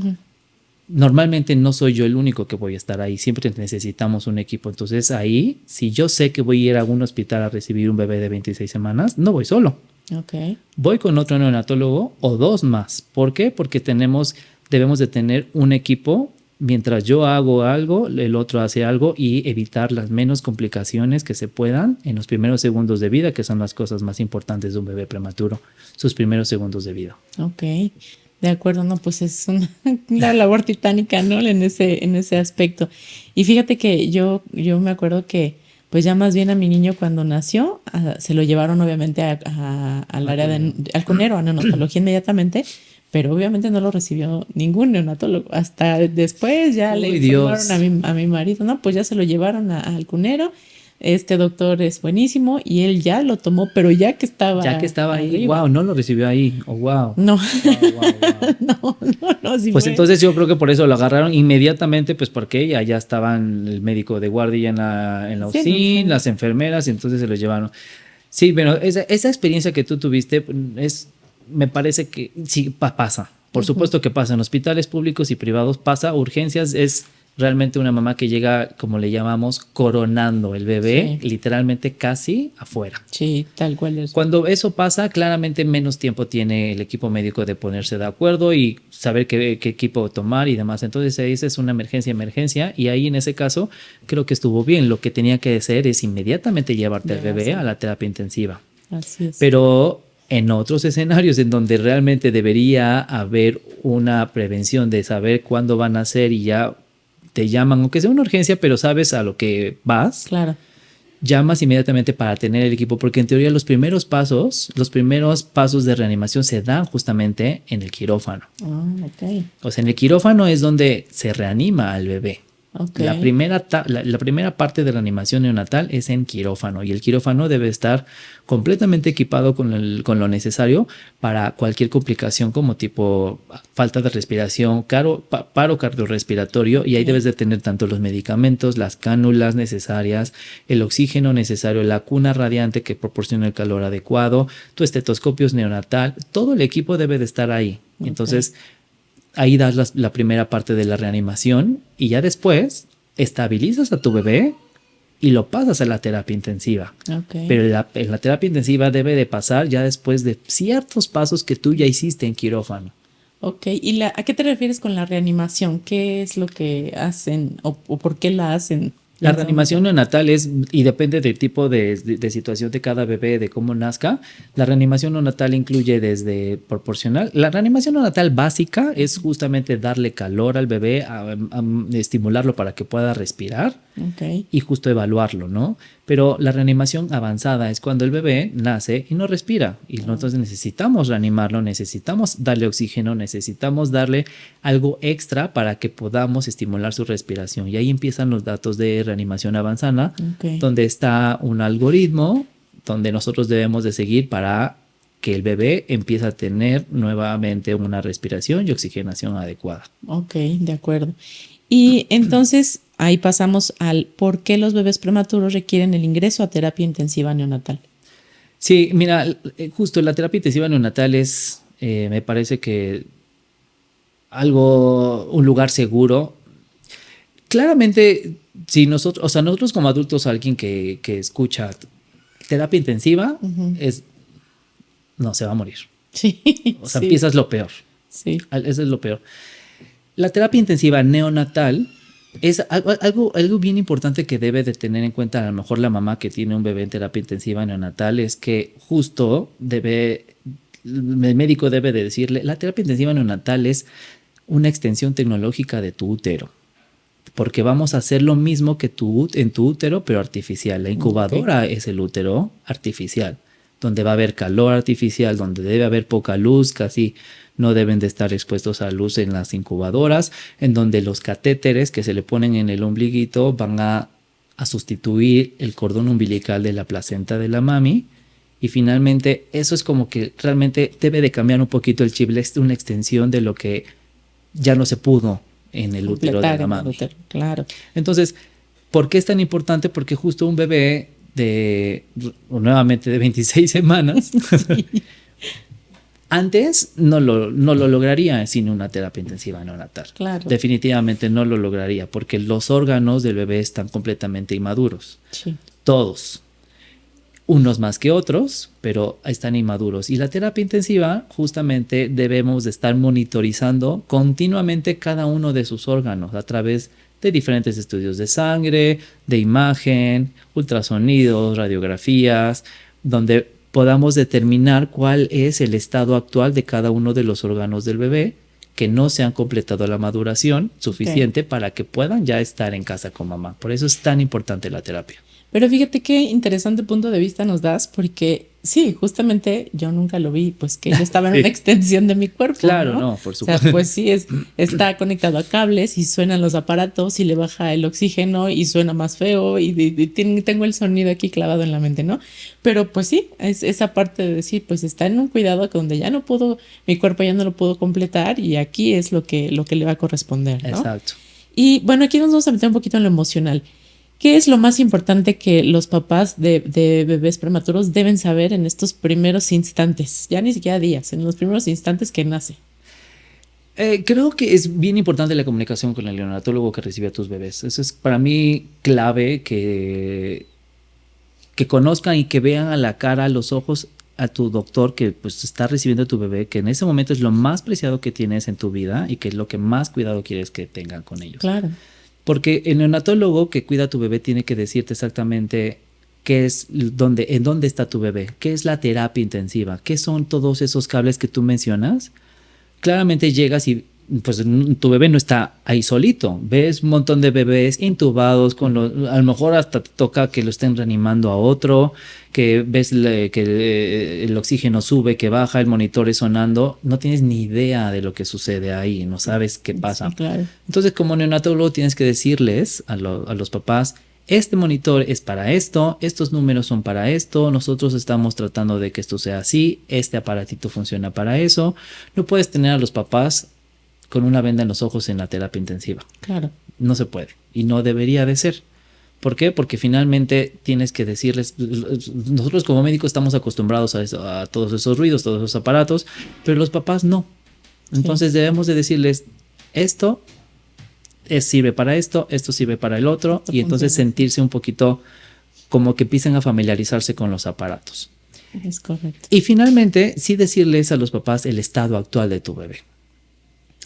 normalmente no soy yo el único que voy a estar ahí, siempre necesitamos un equipo. Entonces ahí, si yo sé que voy a ir a un hospital a recibir un bebé de 26 semanas, no voy solo. Okay. Voy con otro neonatólogo o dos más. ¿Por qué? Porque debemos de tener un equipo. Mientras yo hago algo, el otro hace algo, y evitar las menos complicaciones que se puedan en los primeros segundos de vida, que son las cosas más importantes de un bebé prematuro, sus primeros segundos de vida. Ok, de acuerdo, no, pues es una labor titánica, ¿no? En ese aspecto. Y fíjate que yo me acuerdo que pues ya más bien a mi niño cuando nació, se lo llevaron obviamente al área al cunero, a neonatología inmediatamente, pero obviamente no lo recibió ningún neonatólogo. Hasta después ya le informaron a mi marido, no, pues ya se lo llevaron al cunero. Este doctor es buenísimo y él ya lo tomó, pero ya que estaba ahí, wow, no lo recibió ahí, oh, wow. No, wow. No, sí pues fue. Entonces yo creo que por eso lo agarraron inmediatamente, pues porque ya estaban el médico de guardia en la UCI, las enfermeras, y entonces se los llevaron. Sí, pero esa experiencia que tú tuviste me parece que sí pasa. Por supuesto que pasa en hospitales públicos y privados, pasa. Urgencias es realmente una mamá que llega, como le llamamos, coronando el bebé, literalmente casi afuera. Sí, tal cual es. Cuando eso pasa, claramente menos tiempo tiene el equipo médico de ponerse de acuerdo y saber qué equipo tomar y demás. Entonces esa es una emergencia, y ahí en ese caso creo que estuvo bien. Lo que tenía que hacer es inmediatamente llevarte al bebé a la terapia intensiva. Así es. Pero en otros escenarios en donde realmente debería haber una prevención de saber cuándo van a nacer y ya te llaman, aunque sea una urgencia, pero sabes a lo que vas. Claro. Llamas inmediatamente para tener el equipo, porque en teoría los primeros pasos de reanimación se dan justamente en el quirófano. Okay. O sea, en el quirófano es donde se reanima al bebé. Okay. La primera parte de la reanimación neonatal es en quirófano, y el quirófano debe estar completamente equipado con lo necesario para cualquier complicación como tipo falta de respiración, paro cardiorrespiratorio, y ahí debes de tener tanto los medicamentos, las cánulas necesarias, el oxígeno necesario, la cuna radiante que proporciona el calor adecuado, tu estetoscopio neonatal, todo el equipo debe de estar ahí. Okay. Entonces ahí das la primera parte de la reanimación, y ya después estabilizas a tu bebé y lo pasas a la terapia intensiva. Okay. Pero en la terapia intensiva debe de pasar ya después de ciertos pasos que tú ya hiciste en quirófano. Ok, ¿y ¿a qué te refieres con la reanimación? ¿Qué es lo que hacen o por qué la hacen? La reanimación neonatal es, y depende del tipo de situación de cada bebé, de cómo nazca. La reanimación neonatal incluye desde proporcional. La reanimación neonatal básica es justamente darle calor al bebé, a estimularlo para que pueda respirar y justo evaluarlo, ¿no? Pero la reanimación avanzada es cuando el bebé nace y no respira. Y nosotros necesitamos reanimarlo, necesitamos darle oxígeno, necesitamos darle algo extra para que podamos estimular su respiración. Y ahí empiezan los datos de reanimación avanzada, donde está un algoritmo donde nosotros debemos de seguir para que el bebé empiece a tener nuevamente una respiración y oxigenación adecuada. Ok, de acuerdo. Y entonces ahí pasamos al por qué los bebés prematuros requieren el ingreso a terapia intensiva neonatal. Sí, mira, justo la terapia intensiva neonatal es, me parece que un lugar seguro. Claramente, si nosotros, o sea, nosotros como adultos, alguien que escucha terapia intensiva, no, se va a morir. Sí. O sea, empiezas lo peor. Sí. Eso es lo peor. La terapia intensiva neonatal es algo bien importante que debe de tener en cuenta a lo mejor la mamá que tiene un bebé en terapia intensiva neonatal, es que justo el médico debe de decirle, la terapia intensiva neonatal es una extensión tecnológica de tu útero, porque vamos a hacer lo mismo que en tu útero, pero artificial. La incubadora es el útero artificial, donde va a haber calor artificial, donde debe haber poca luz, casi no deben de estar expuestos a luz en las incubadoras, en donde los catéteres que se le ponen en el ombliguito van a sustituir el cordón umbilical de la placenta de la mami. Y finalmente eso es como que realmente debe de cambiar un poquito el chip, una extensión de lo que ya no se pudo en el útero de la mami. Claro. Entonces, ¿por qué es tan importante? Porque justo un bebé nuevamente de 26 semanas, sí. Antes no lo lograría sin una terapia intensiva neonatal. Claro. Definitivamente no lo lograría porque los órganos del bebé están completamente inmaduros. Sí. Todos. Unos más que otros, pero están inmaduros. Y la terapia intensiva, justamente debemos de estar monitorizando continuamente cada uno de sus órganos a través de diferentes estudios de sangre, de imagen, ultrasonidos, radiografías, donde podamos determinar cuál es el estado actual de cada uno de los órganos del bebé que no se han completado la maduración suficiente para que puedan ya estar en casa con mamá. Por eso es tan importante la terapia. Pero fíjate qué interesante punto de vista nos das, porque sí, justamente yo nunca lo vi, pues que yo estaba en una extensión de mi cuerpo. Claro, no, por supuesto. O sea, pues sí, está conectado a cables y suenan los aparatos y le baja el oxígeno y suena más feo y tengo el sonido aquí clavado en la mente, ¿no? Pero pues sí, es esa parte de decir, pues está en un cuidado donde ya no pudo, mi cuerpo ya no lo pudo completar y aquí es lo que le va a corresponder, ¿no? Exacto. Y bueno, aquí nos vamos a meter un poquito en lo emocional. ¿Qué es lo más importante que los papás de bebés prematuros deben saber en estos primeros instantes? Ya ni siquiera días, en los primeros instantes que nace. Creo que es bien importante la comunicación con el neonatólogo que recibe a tus bebés. Eso es para mí clave, que conozcan y que vean a la cara, a los ojos a tu doctor que pues está recibiendo a tu bebé, que en ese momento es lo más preciado que tienes en tu vida y que es lo que más cuidado quieres que tengan con ellos. Claro. Porque el neonatólogo que cuida a tu bebé tiene que decirte exactamente en dónde está tu bebé, qué es la terapia intensiva, qué son todos esos cables que tú mencionas. Claramente llegas y pues tu bebé no está ahí solito. Ves un montón de bebés intubados, a lo mejor hasta te toca que lo estén reanimando a otro, que ves que el oxígeno sube, que baja, el monitor es sonando. No tienes ni idea de lo que sucede ahí, no sabes qué pasa. Sí, claro. Entonces, como neonatólogo tienes que decirles a los papás, este monitor es para esto, estos números son para esto, nosotros estamos tratando de que esto sea así, este aparatito funciona para eso. No puedes tener a los papás con una venda en los ojos en la terapia intensiva. Claro. No se puede y no debería de ser. ¿Por qué? Porque finalmente tienes que decirles, nosotros como médicos estamos acostumbrados a todos esos ruidos, todos esos aparatos, pero los papás no. Entonces debemos de decirles, esto sirve para esto sirve para el otro, y entonces sentirse un poquito como que empiezan a familiarizarse con los aparatos. Es correcto. Y finalmente, sí decirles a los papás el estado actual de tu bebé.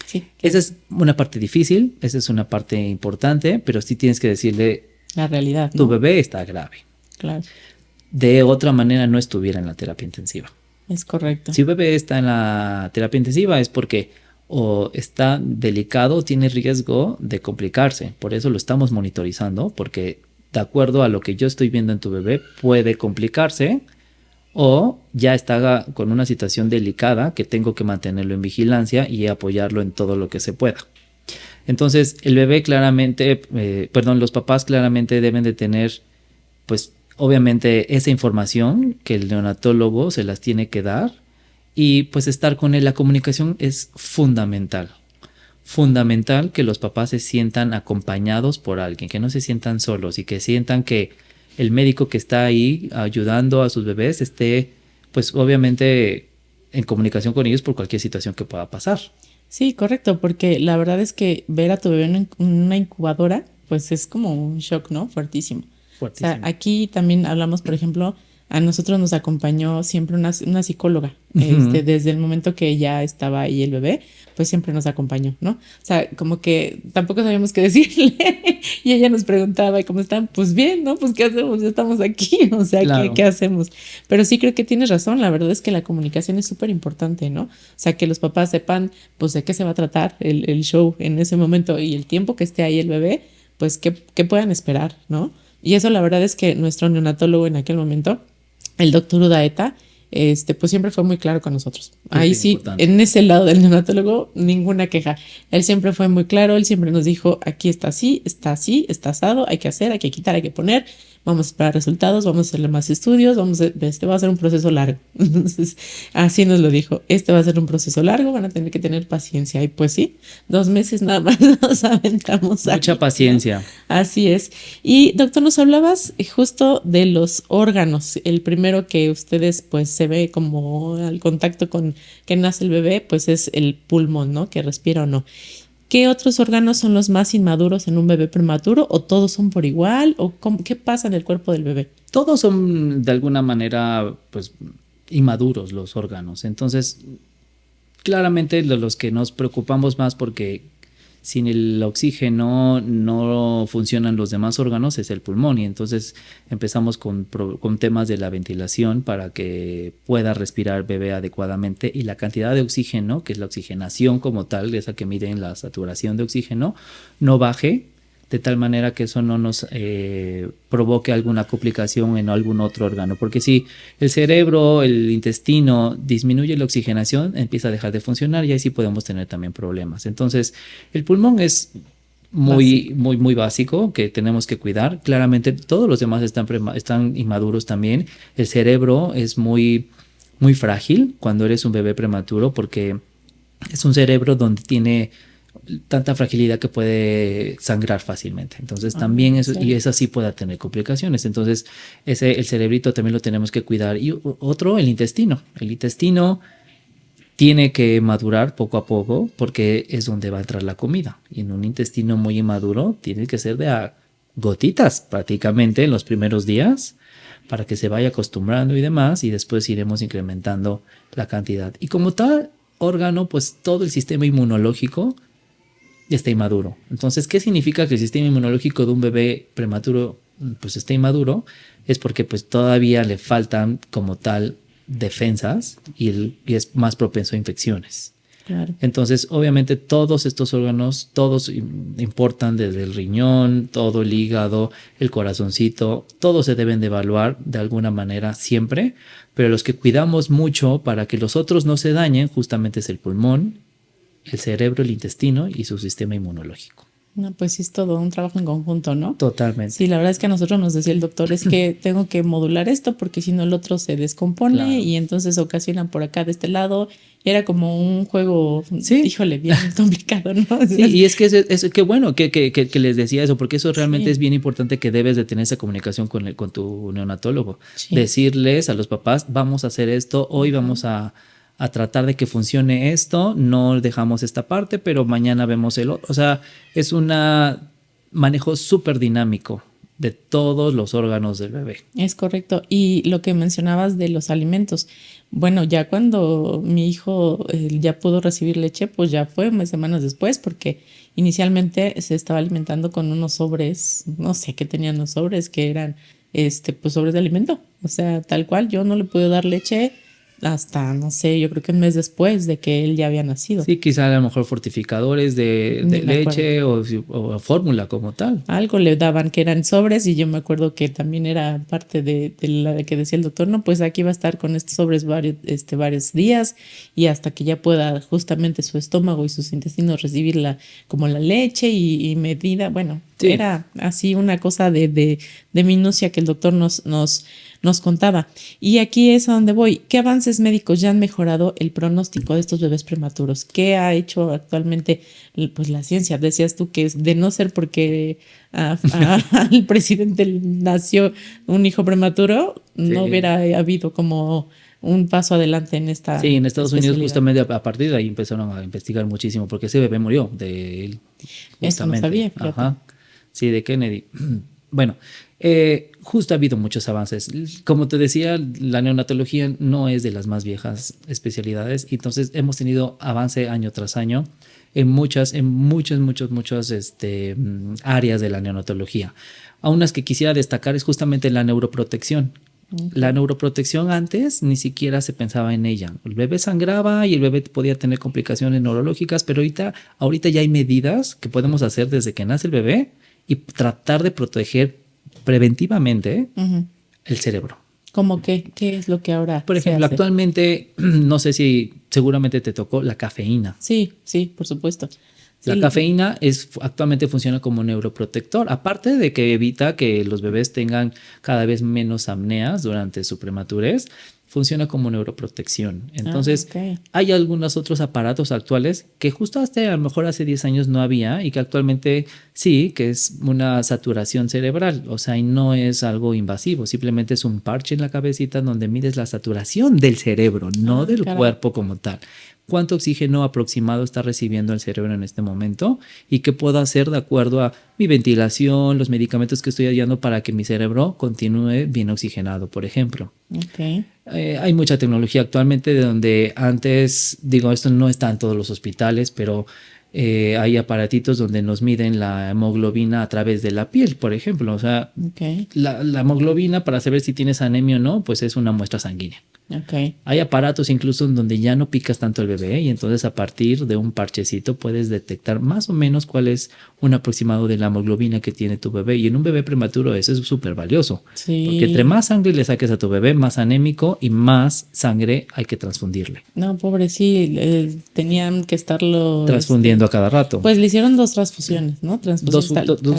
Sí. Esa es una parte difícil, esa es una parte importante, pero sí tienes que decirle La realidad, Tu ¿no? bebé está grave. Claro, De otra manera no estuviera en la terapia intensiva. es correcto. Si un bebé está en la terapia intensiva es porque o está delicado o tiene riesgo de complicarse. Por eso lo estamos monitorizando, porque de acuerdo a lo que yo estoy viendo en tu bebé puede complicarse o ya está con una situación delicada que tengo que mantenerlo en vigilancia y apoyarlo en todo lo que se pueda. Entonces el bebé claramente, los papás claramente deben de tener, pues obviamente esa información que el neonatólogo se las tiene que dar y pues estar con él. La comunicación es fundamental. Fundamental que los papás se sientan acompañados por alguien, que no se sientan solos y que sientan que el médico que está ahí ayudando a sus bebés esté pues obviamente en comunicación con ellos por cualquier situación que pueda pasar. Sí, correcto, porque la verdad es que ver a tu bebé en una incubadora, pues es como un shock, ¿no? Fuertísimo. O sea, Fuertísimo. aquí también hablamos, por ejemplo, a nosotros nos acompañó siempre una psicóloga, Uh-huh. desde el momento que ya estaba ahí el bebé, pues siempre nos acompañó, ¿no? O sea, como que tampoco sabíamos qué decirle y ella nos preguntaba, ¿y cómo están? Pues bien, ¿no? Pues ¿qué hacemos? Ya estamos aquí, o sea, ¿qué Claro. hacemos? Pero sí creo que tienes razón, la verdad es que la comunicación es súper importante, ¿no? O sea, que los papás sepan, pues, de qué se va a tratar el show en ese momento y el tiempo que esté ahí el bebé, pues, qué puedan esperar, ¿no? Y eso la verdad es que nuestro neonatólogo en aquel momento, el doctor Udaeta, pues siempre fue muy claro con nosotros. Es Ahí bien sí, importante. en ese lado del neonatólogo, ninguna queja. Él siempre fue muy claro, él siempre nos dijo, aquí está así, está asado, hay que hacer, hay que quitar, hay que poner, vamos a esperar resultados, vamos a hacerle más estudios, va a ser un proceso largo. Entonces, así nos lo dijo, va a ser un proceso largo, van a tener que tener paciencia. Y pues sí, 2 meses nada más nos aventamos Mucha ahí, ¿no? paciencia. Así es. Y doctor, nos hablabas justo de los órganos. El primero que ustedes pues se ve como al contacto con que nace el bebé, pues es el pulmón, ¿no? Que respira o no. ¿Qué otros órganos son los más inmaduros en un bebé prematuro? ¿O todos son por igual? ¿O qué pasa en el cuerpo del bebé? Todos son de alguna manera pues inmaduros los órganos. Entonces, claramente los que nos preocupamos más porque sin el oxígeno no funcionan los demás órganos es el pulmón y entonces empezamos con temas de la ventilación para que pueda respirar el bebé adecuadamente y la cantidad de oxígeno, que es la oxigenación como tal, esa que mide en la saturación de oxígeno, no baje de tal manera que eso no nos provoque alguna complicación en algún otro órgano. Porque si el cerebro, el intestino disminuye la oxigenación, empieza a dejar de funcionar y ahí sí podemos tener también problemas. Entonces, el pulmón es muy básico que tenemos que cuidar. Claramente todos los demás están inmaduros también. El cerebro es muy frágil cuando eres un bebé prematuro porque es un cerebro donde tiene tanta fragilidad que puede sangrar fácilmente. Entonces también eso, sí. y eso sí puede tener complicaciones. Entonces el cerebrito también lo tenemos que cuidar. Y otro, el intestino. El intestino tiene que madurar poco a poco porque es donde va a entrar la comida. Y en un intestino muy inmaduro tiene que ser de a gotitas prácticamente en los primeros días para que se vaya acostumbrando y demás y después iremos incrementando la cantidad. Y como tal órgano, pues todo el sistema inmunológico está inmaduro. Entonces, ¿qué significa que el sistema inmunológico de un bebé prematuro pues está inmaduro? Es porque pues todavía le faltan como tal defensas y es más propenso a infecciones. Claro. Entonces, obviamente todos estos órganos, todos importan desde el riñón, todo el hígado, el corazoncito, todos se deben de evaluar de alguna manera siempre, pero los que cuidamos mucho para que los otros no se dañen justamente es el pulmón, el cerebro, el intestino y su sistema inmunológico. No, pues sí es todo un trabajo en conjunto, ¿no? Totalmente. Sí, la verdad es que a nosotros nos decía el doctor, es que tengo que modular esto porque si no el otro se descompone Claro. y entonces ocasiona por acá de este lado. Y era como un juego, sí. Híjole, bien complicado, ¿no? Sí, y es que qué bueno que les decía eso, porque eso realmente Sí. es bien importante que debes de tener esa comunicación con tu neonatólogo. Sí. Decirles a los papás, vamos a hacer esto, hoy vamos a tratar de que funcione esto, no dejamos esta parte, pero mañana vemos el otro. O sea, es un manejo súper dinámico de todos los órganos del bebé. Es correcto. Y lo que mencionabas de los alimentos, bueno, ya cuando mi hijo ya pudo recibir leche, pues ya fue unas semanas después, porque inicialmente se estaba alimentando con unos sobres, no sé qué tenían los sobres, que eran pues sobres de alimento. O sea, tal cual, yo no le pude dar leche hasta, no sé, yo creo que un mes después de que él ya había nacido. Sí, quizá a lo mejor fortificadores de leche o fórmula como tal. Algo le daban que eran sobres y yo me acuerdo que también era parte de la que decía el doctor, no, pues aquí va a estar con estos sobres varios días y hasta que ya pueda justamente su estómago y sus intestinos recibir como la leche y medida, bueno, sí. Era así una cosa de minucia que el doctor nos contaba. Y aquí es a donde voy. ¿Qué avances médicos ya han mejorado el pronóstico de estos bebés prematuros? ¿Qué ha hecho actualmente pues la ciencia? Decías tú que de no ser porque al presidente nació un hijo prematuro, sí. No hubiera habido como un paso adelante en esta. Sí, en Estados Unidos justamente a partir de ahí empezaron a investigar muchísimo porque ese bebé murió de él. Esto no sabía. Ajá. Sí, de Kennedy. Bueno, justo ha habido muchos avances. Como te decía, la neonatología no es de las más viejas especialidades, entonces hemos tenido avance año tras año en muchas áreas de la neonatología. A unas que quisiera destacar es justamente la neuroprotección. Okay. La neuroprotección antes ni siquiera se pensaba en ella. El bebé sangraba y el bebé podía tener complicaciones neurológicas, pero ahorita ya hay medidas que podemos hacer desde que nace el bebé y tratar de proteger preventivamente el cerebro. ¿Cómo qué? ¿Qué es lo que ahora Por ejemplo, se hace? Actualmente, no sé si seguramente te tocó la cafeína. Sí, por supuesto. La cafeína actualmente funciona como neuroprotector, aparte de que evita que los bebés tengan cada vez menos apneas durante su prematurez, funciona como neuroprotección. Entonces, hay algunos otros aparatos actuales que justo hasta a lo mejor hace 10 años no había y que actualmente sí, que es una saturación cerebral, o sea, y no es algo invasivo, simplemente es un parche en la cabecita donde mides la saturación del cerebro, no del cuerpo como tal. Cuánto oxígeno aproximado está recibiendo el cerebro en este momento y qué puedo hacer de acuerdo a mi ventilación, los medicamentos que estoy hallando para que mi cerebro continúe bien oxigenado, por ejemplo. Hay mucha tecnología actualmente de donde antes, esto no está en todos los hospitales, pero hay aparatitos donde nos miden la hemoglobina a través de la piel, por ejemplo. O sea, la hemoglobina para saber si tienes anemia o no, pues es una muestra sanguínea. Hay aparatos incluso en donde ya no picas tanto el bebé y entonces a partir de un parchecito puedes detectar más o menos cuál es un aproximado de la hemoglobina que tiene tu bebé, y en un bebé prematuro eso es súper valioso, porque entre más sangre le saques a tu bebé, más anémico y más sangre hay que transfundirle. No, pobre, sí, tenían que estarlo transfundiendo a cada rato. Pues le hicieron 2 transfusiones, ¿no? Entonces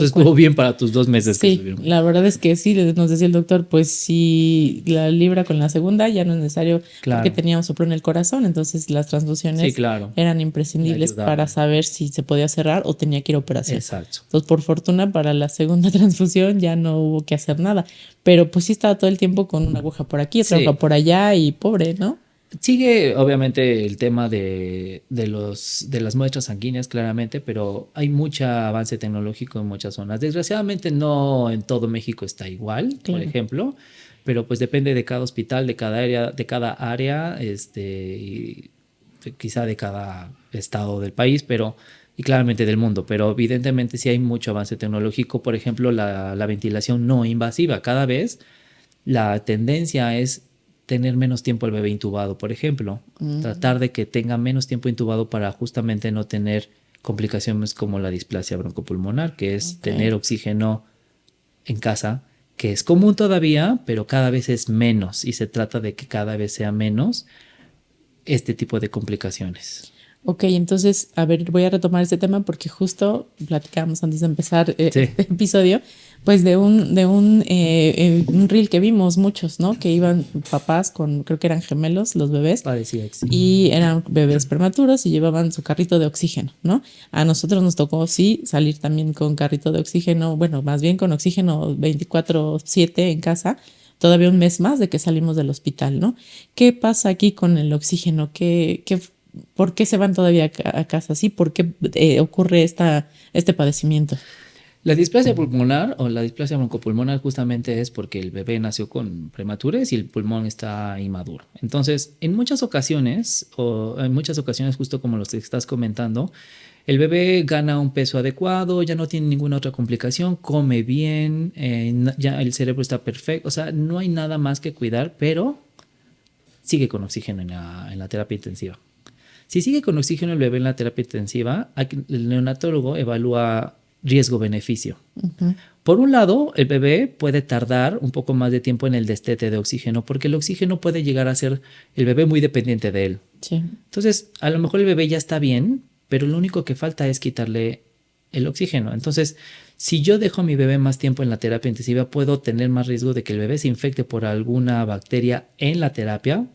estuvo bien para tus 2 meses. Sí, la verdad es que sí, nos decía el doctor, pues si la libra con la segunda ya no es necesario, porque teníamos soplo en el corazón, entonces las transfusiones eran imprescindibles para saber si se podía cerrar o tenía que ir a operación. Exacto. Entonces, por fortuna, para la segunda transfusión ya no hubo que hacer nada, pero pues sí estaba todo el tiempo con una aguja por aquí, otra aguja por allá y pobre, ¿no? Sigue obviamente el tema de las muestras sanguíneas claramente, pero hay mucho avance tecnológico en muchas zonas. Desgraciadamente no en todo México está igual, por ejemplo, pero pues depende de cada hospital, de cada área, y quizá de cada estado del país, y claramente del mundo, pero evidentemente sí hay mucho avance tecnológico. Por ejemplo, la ventilación no invasiva. Cada vez la tendencia es tener menos tiempo el bebé intubado, por ejemplo. Tratar de que tenga menos tiempo intubado para justamente no tener complicaciones como la displasia broncopulmonar, que es tener oxígeno en casa, que es común todavía, pero cada vez es menos, y se trata de que cada vez sea menos este tipo de complicaciones. Ok, entonces, a ver, voy a retomar este tema porque justo platicábamos antes de empezar este episodio, pues de un reel que vimos muchos, ¿no? Que iban papás creo que eran gemelos los bebés. Parecía que sí. Y eran bebés prematuros y llevaban su carrito de oxígeno, ¿no? A nosotros nos tocó, sí, salir también con carrito de oxígeno, bueno, más bien con oxígeno 24/7 en casa, todavía un mes más de que salimos del hospital, ¿no? ¿Qué pasa aquí con el oxígeno? ¿Por qué se van todavía a casa así? ¿Por qué ocurre este padecimiento? La displasia pulmonar o la displasia broncopulmonar justamente es porque el bebé nació con prematurez y el pulmón está inmaduro. Entonces, en muchas ocasiones justo como los que estás comentando, el bebé gana un peso adecuado, ya no tiene ninguna otra complicación, come bien, ya el cerebro está perfecto, o sea, no hay nada más que cuidar, pero sigue con oxígeno en la terapia intensiva. Si sigue con oxígeno el bebé en la terapia intensiva, el neonatólogo evalúa riesgo-beneficio. Uh-huh. Por un lado, el bebé puede tardar un poco más de tiempo en el destete de oxígeno porque el oxígeno puede llegar a ser el bebé muy dependiente de él. Sí. Entonces, a lo mejor el bebé ya está bien, pero lo único que falta es quitarle el oxígeno. Entonces, si yo dejo a mi bebé más tiempo en la terapia intensiva, puedo tener más riesgo de que el bebé se infecte por alguna bacteria en la terapia,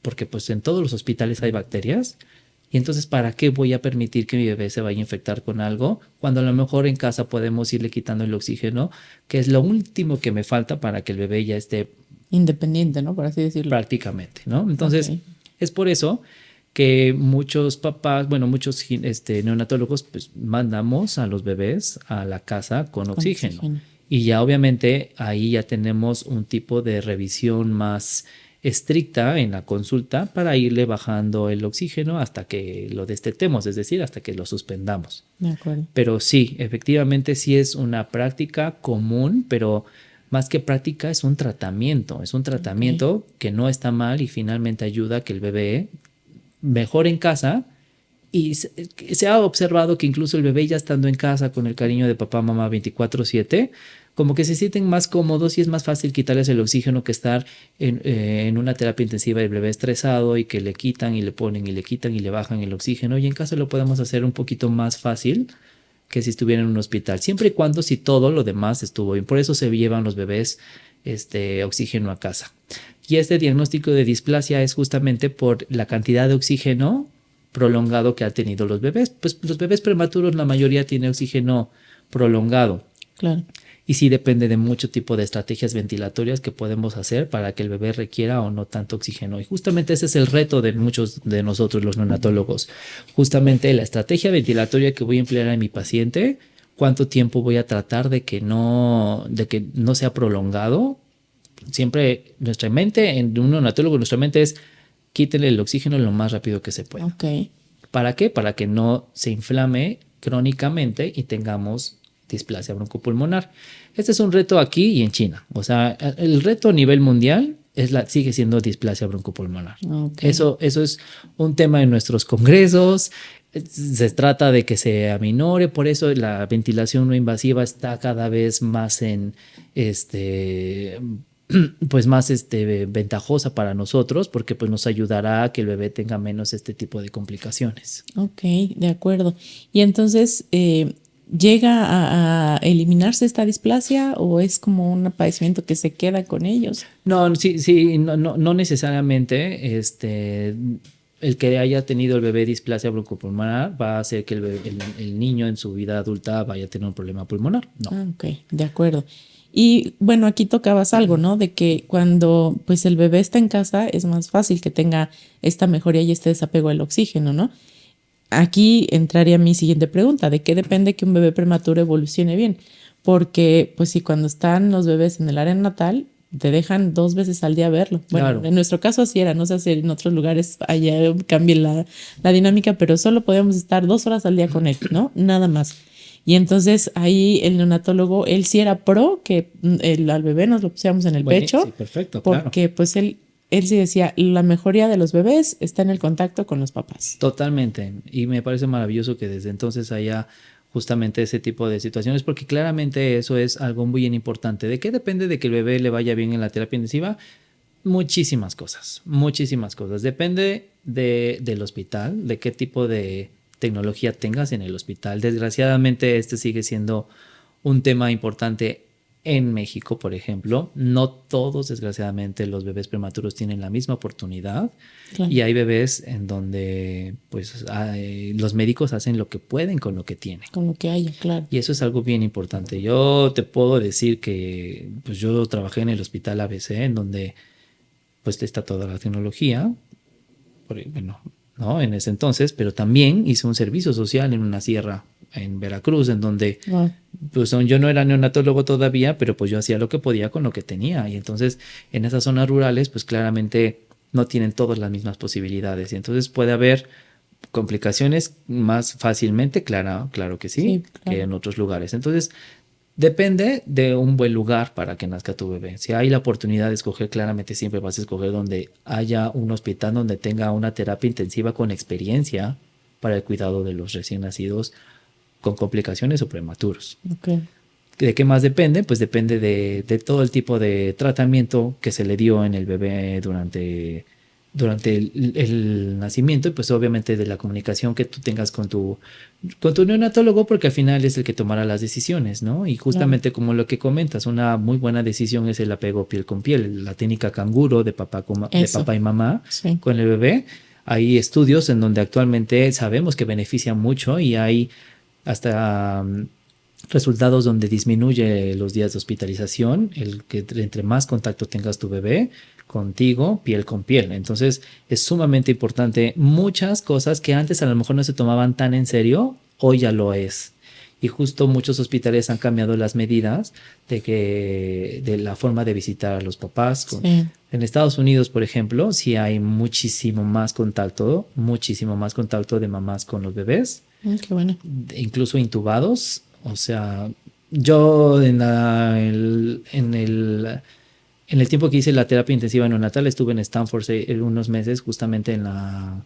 porque pues en todos los hospitales hay bacterias. Y entonces, ¿para qué voy a permitir que mi bebé se vaya a infectar con algo cuando a lo mejor en casa podemos irle quitando el oxígeno, que es lo último que me falta para que el bebé ya esté independiente, ¿no? Por así decirlo. Prácticamente, ¿no? Entonces, es por eso que muchos papás, muchos neonatólogos, pues mandamos a los bebés a la casa con oxígeno. Y ya obviamente ahí ya tenemos un tipo de revisión más estricta en la consulta para irle bajando el oxígeno hasta que lo destetemos, es decir, hasta que lo suspendamos. De acuerdo. Pero sí, efectivamente sí es una práctica común, pero más que práctica es un tratamiento que no está mal y finalmente ayuda a que el bebé mejore en casa. Y se ha observado que incluso el bebé ya estando en casa con el cariño de papá, mamá 24/7, como que se sienten más cómodos y es más fácil quitarles el oxígeno que estar en una terapia intensiva del bebé estresado y que le quitan y le ponen y le quitan y le bajan el oxígeno. Y en casa lo podemos hacer un poquito más fácil que si estuviera en un hospital, siempre y cuando si todo lo demás estuvo bien. Por eso se llevan los bebés oxígeno a casa. Y este diagnóstico de displasia es justamente por la cantidad de oxígeno prolongado que han tenido los bebés. Pues los bebés prematuros, la mayoría tiene oxígeno prolongado. Claro. Y sí depende de mucho tipo de estrategias ventilatorias que podemos hacer para que el bebé requiera o no tanto oxígeno. Y justamente ese es el reto de muchos de nosotros los neonatólogos. Justamente la estrategia ventilatoria que voy a emplear en mi paciente, cuánto tiempo voy a tratar de que no sea prolongado. Siempre nuestra mente, en un neonatólogo, nuestra mente es quítenle el oxígeno lo más rápido que se pueda. Okay. ¿Para qué? Para que no se inflame crónicamente y tengamos displasia broncopulmonar. Este es un reto aquí y en China. O sea, el reto a nivel mundial sigue siendo displasia broncopulmonar. Okay. Eso es un tema en nuestros congresos. Se trata de que se aminore, por eso la ventilación no invasiva está cada vez más ventajosa para nosotros porque pues nos ayudará a que el bebé tenga menos este tipo de complicaciones. Ok, de acuerdo. Y entonces, ¿llega a eliminarse esta displasia o es como un padecimiento que se queda con ellos? No, no necesariamente. El que haya tenido el bebé displasia broncopulmonar va a hacer que el niño en su vida adulta vaya a tener un problema pulmonar. No. Ah, ok, de acuerdo. Y bueno, aquí tocabas algo, ¿no? De que cuando pues el bebé está en casa es más fácil que tenga esta mejoría y este desapego al oxígeno, ¿no? Aquí entraría mi siguiente pregunta, ¿de qué depende que un bebé prematuro evolucione bien? Porque pues si cuando están los bebés en el área natal, te dejan 2 veces al día verlo. Bueno, claro. En nuestro caso así era, no sé si en otros lugares allá cambie la dinámica, pero solo podíamos estar 2 horas al día con él, ¿no? Nada más. Y entonces ahí el neonatólogo, él sí era pro que al bebé nos lo pusiéramos en el pecho. Sí, perfecto, porque claro. Pues él sí decía, la mejoría de los bebés está en el contacto con los papás. Totalmente. Y me parece maravilloso que desde entonces haya justamente ese tipo de situaciones, porque claramente eso es algo muy bien importante. ¿De qué depende de que el bebé le vaya bien en la terapia intensiva? Muchísimas cosas. Depende del hospital, de qué tipo de tecnología tengas en el hospital. Desgraciadamente este sigue siendo un tema importante en México, por ejemplo. No todos, desgraciadamente, los bebés prematuros tienen la misma oportunidad. Claro. Y hay bebés en donde pues los médicos hacen lo que pueden con lo que tienen. Con lo que haya, claro. Y eso es algo bien importante. Yo te puedo decir que pues yo trabajé en el hospital ABC, en donde pues está toda la tecnología, bueno, ¿no? En ese entonces, pero también hice un servicio social en una sierra en Veracruz, en donde Wow. pues yo no era neonatólogo todavía, pero pues yo hacía lo que podía con lo que tenía. Y entonces en esas zonas rurales pues claramente no tienen todas las mismas posibilidades. Y entonces puede haber complicaciones más fácilmente, claro que sí, Sí, que claro. en otros lugares. Entonces depende de un buen lugar para que nazca tu bebé. Si hay la oportunidad de escoger, claramente siempre vas a escoger donde haya un hospital donde tenga una terapia intensiva con experiencia para el cuidado de los recién nacidos con complicaciones o prematuros. Ok. ¿De qué más depende? Pues depende de todo el tipo de tratamiento que se le dio en el bebé durante el nacimiento y pues obviamente de la comunicación que tú tengas con tu neonatólogo porque al final es el que tomará las decisiones, ¿no? Y Claro. justamente como lo que comentas, una muy buena decisión es el apego piel con piel, la técnica canguro de Eso. papá y mamá Sí. con el bebé. Hay estudios en donde actualmente sabemos que benefician mucho y hay hasta resultados donde disminuye los días de hospitalización, el que entre más contacto tengas tu bebé contigo, piel con piel. Entonces es sumamente importante. Muchas cosas que antes a lo mejor no se tomaban tan en serio, hoy ya lo es. Y justo muchos hospitales han cambiado las medidas de la forma de visitar a los papás. Sí. En Estados Unidos, por ejemplo, sí hay muchísimo más contacto de mamás con los bebés Qué bueno. incluso intubados. O sea, yo en el tiempo que hice la terapia intensiva neonatal estuve en Stanford unos meses justamente en la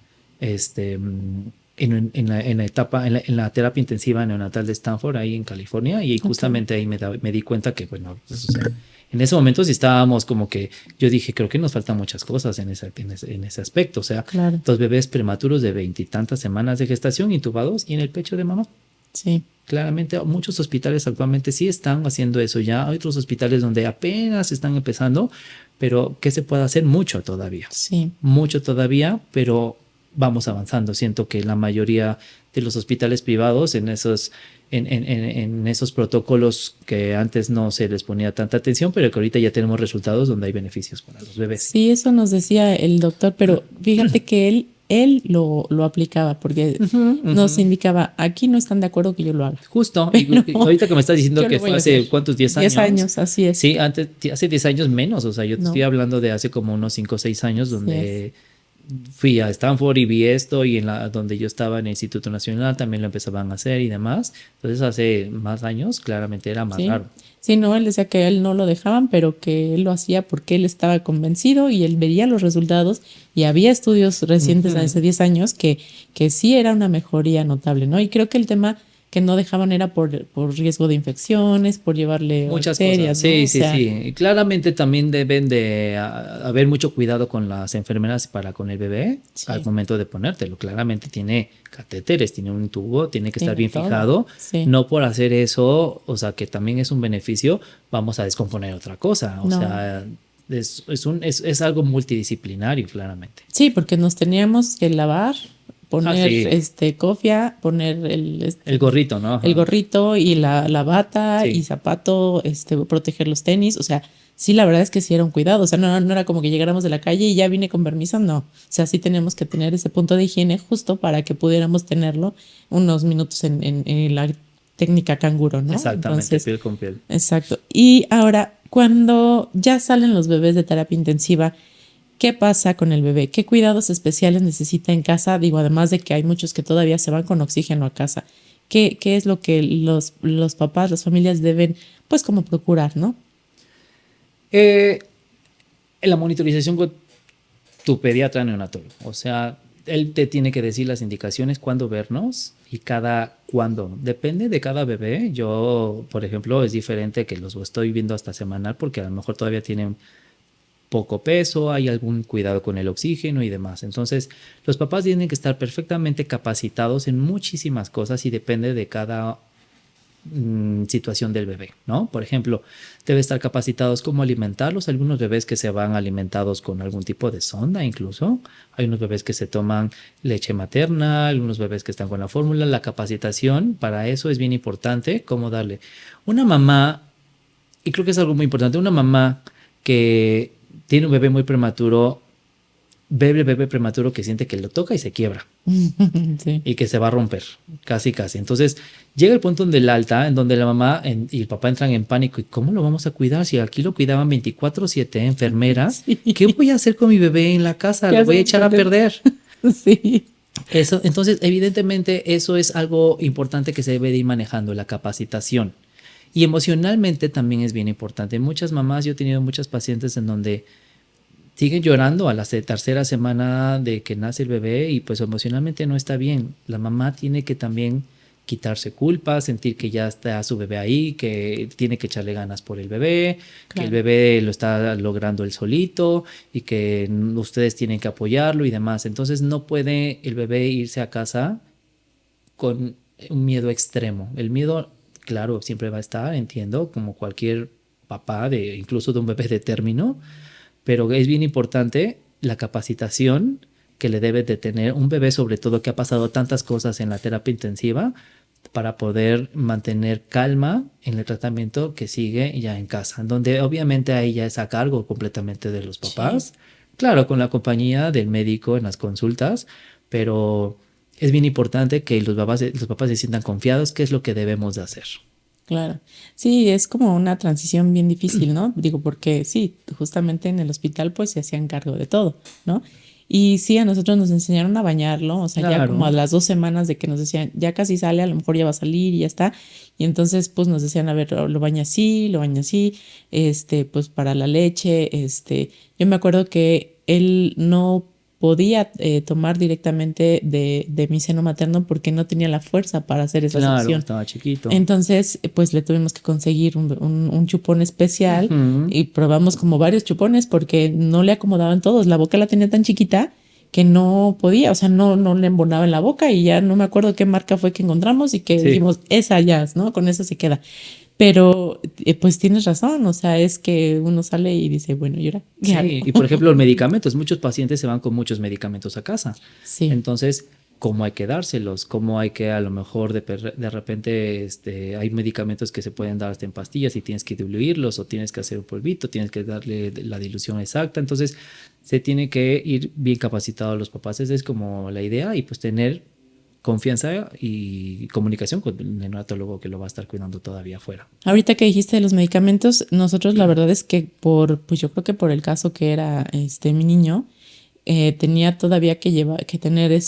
etapa, en la terapia intensiva neonatal de Stanford, ahí en California, y Ok. justamente ahí me di cuenta que, bueno, pues, o sea, en ese momento sí estábamos como que yo dije, creo que nos faltan muchas cosas en ese aspecto. O sea, Claro. los bebés prematuros de 20 y tantas semanas de gestación intubados y en el pecho de mamá. Sí. Claramente, muchos hospitales actualmente sí están haciendo eso ya. Hay otros hospitales donde apenas están empezando, pero ¿qué se puede hacer? Sí. Mucho todavía, pero vamos avanzando. Siento que la mayoría de los hospitales privados en esos protocolos que antes no se les ponía tanta atención, pero que ahorita ya tenemos resultados donde hay beneficios para los bebés. Sí, eso nos decía el doctor, pero fíjate que él lo aplicaba porque nos indicaba, aquí no están de acuerdo que yo lo haga, Justo, pero y ahorita que me estás diciendo yo lo que voy fue a hacer. hace cuántos, 10 10 años. años, así es. Sí, hace 10 años menos, o sea, yo te estoy No, hablando de hace como unos 5 o 6 años así es. donde fui a Stanford y vi esto y donde yo estaba en el Instituto Nacional también lo empezaban a hacer y demás. Entonces hace más años claramente era más Sí. raro. Sí, no, él decía que a él no lo dejaban, pero que él lo hacía porque él estaba convencido y él veía los resultados y había estudios recientes de hace 10 años que sí era una mejoría notable, ¿no? Y creo que el tema que no dejaban era por riesgo de infecciones, por llevarle Muchas cosas, bacterias, ¿no? sí, O sí, sea, sí. Y claramente también deben de haber mucho cuidado con las enfermeras para con el bebé al sí, momento de ponértelo. Claramente tiene catéteres, tiene un tubo, tiene que estar tiene bien todo. fijado. Sí, No por hacer eso, o sea, que también es un beneficio, vamos a descomponer otra cosa. O no. sea, es algo multidisciplinario, claramente. Sí, porque nos teníamos que lavar, Ah, poner sí, cofia, poner el gorrito, ¿no? el Ajá. gorrito y la bata y Sí. zapato, proteger los tenis, o sea, sí, la verdad es que sí era un cuidado, o sea, no era como que llegáramos de la calle y ya vine con permiso, no, o sea, sí teníamos que tener ese punto de higiene justo para que pudiéramos tenerlo unos minutos en la técnica canguro, ¿no? Exactamente, Entonces, piel con piel. exacto. Y ahora, cuando ya salen los bebés de terapia intensiva, ¿qué pasa con el bebé? ¿Qué cuidados especiales necesita en casa? Digo, además de que hay muchos que todavía se van con oxígeno a casa. ¿Qué es lo que los papás, las familias deben, pues, como procurar, ¿no? Eh, en la monitorización con tu pediatra neonatólogo. O sea, él te tiene que decir las indicaciones, cuándo vernos y cada cuándo. Depende de cada bebé. Yo, por ejemplo, es diferente que los estoy viendo hasta semanal porque a lo mejor todavía tienen poco peso, hay algún cuidado con el oxígeno y demás. Entonces, los papás tienen que estar perfectamente capacitados en muchísimas cosas y depende de cada situación del bebé, ¿no? Por ejemplo, debe estar capacitados cómo alimentarlos. Algunos bebés que se van alimentados con algún tipo de sonda incluso. Hay unos bebés que se toman leche materna, algunos bebés que están con la fórmula. La capacitación para eso es bien importante, cómo darle. Una mamá, y creo que es algo muy importante, una mamá que tiene un bebé muy prematuro ve el bebé prematuro que siente que lo toca y se quiebra. Sí. Y que se va a romper, casi. Entonces llega el punto donde el alta, en donde la mamá y el papá entran en pánico. ¿Y cómo lo vamos a cuidar? Si aquí lo cuidaban 24/7, enfermeras, Sí. ¿qué voy a hacer con mi bebé en la casa? Lo voy a echar a perder. Sí. Eso, entonces, evidentemente, eso es algo importante que se debe de ir manejando, la capacitación. Y emocionalmente también es bien importante. Muchas mamás, yo he tenido muchas pacientes en donde siguen llorando a la tercera semana de que nace el bebé y pues emocionalmente no está bien. La mamá tiene que también quitarse culpa, sentir que ya está su bebé ahí, que tiene que echarle ganas por el bebé, que el bebé lo está logrando él solito y que ustedes tienen que apoyarlo y demás. Entonces no puede el bebé irse a casa con un miedo extremo. El miedo, claro, siempre va a estar, entiendo, como cualquier papá, incluso de un bebé de término, pero es bien importante la capacitación que le debe de tener un bebé, sobre todo que ha pasado tantas cosas en la terapia intensiva, para poder mantener calma en el tratamiento que sigue ya en casa, donde obviamente ahí ya es a cargo completamente de los papás, sí. Claro, con la compañía del médico en las consultas, pero es bien importante que los papás se sientan confiados, qué es lo que debemos de hacer. Claro, sí, es como una transición bien difícil, ¿no? Digo, porque sí, justamente en el hospital pues se hacían cargo de todo, ¿no? Y sí, a nosotros nos enseñaron a bañarlo, o sea, claro. Ya como a las 2 semanas de que nos decían, ya casi sale, a lo mejor ya va a salir y ya está. Y entonces pues nos decían, a ver, lo baña así, pues para la leche, yo me acuerdo que él no podía tomar directamente de mi seno materno porque no tenía la fuerza para hacer esa succión. Claro, estaba chiquito. Entonces, pues le tuvimos que conseguir un chupón especial y probamos como varios chupones porque no le acomodaban todos. La boca la tenía tan chiquita que no podía, o sea, no le embonaba en la boca y ya no me acuerdo qué marca fue que encontramos y que dijimos, esa ya, ¿no? Con esa se queda. Pero pues tienes razón, o sea, es que uno sale y dice, bueno, ¿y ahora qué hago? Y por ejemplo, los medicamentos, muchos pacientes se van con muchos medicamentos a casa. Sí. Entonces, ¿cómo hay que dárselos? ¿Cómo hay que a lo mejor de repente hay medicamentos que se pueden dar hasta en pastillas y tienes que diluirlos o tienes que hacer un polvito, tienes que darle la dilución exacta? Entonces, se tiene que ir bien capacitados a los papás. Esa es como la idea y pues tener confianza y comunicación con el neonatólogo que lo va a estar cuidando todavía afuera. Ahorita que dijiste de los medicamentos, nosotros la verdad es que pues yo creo que por el caso que era mi niño, tenía todavía que tener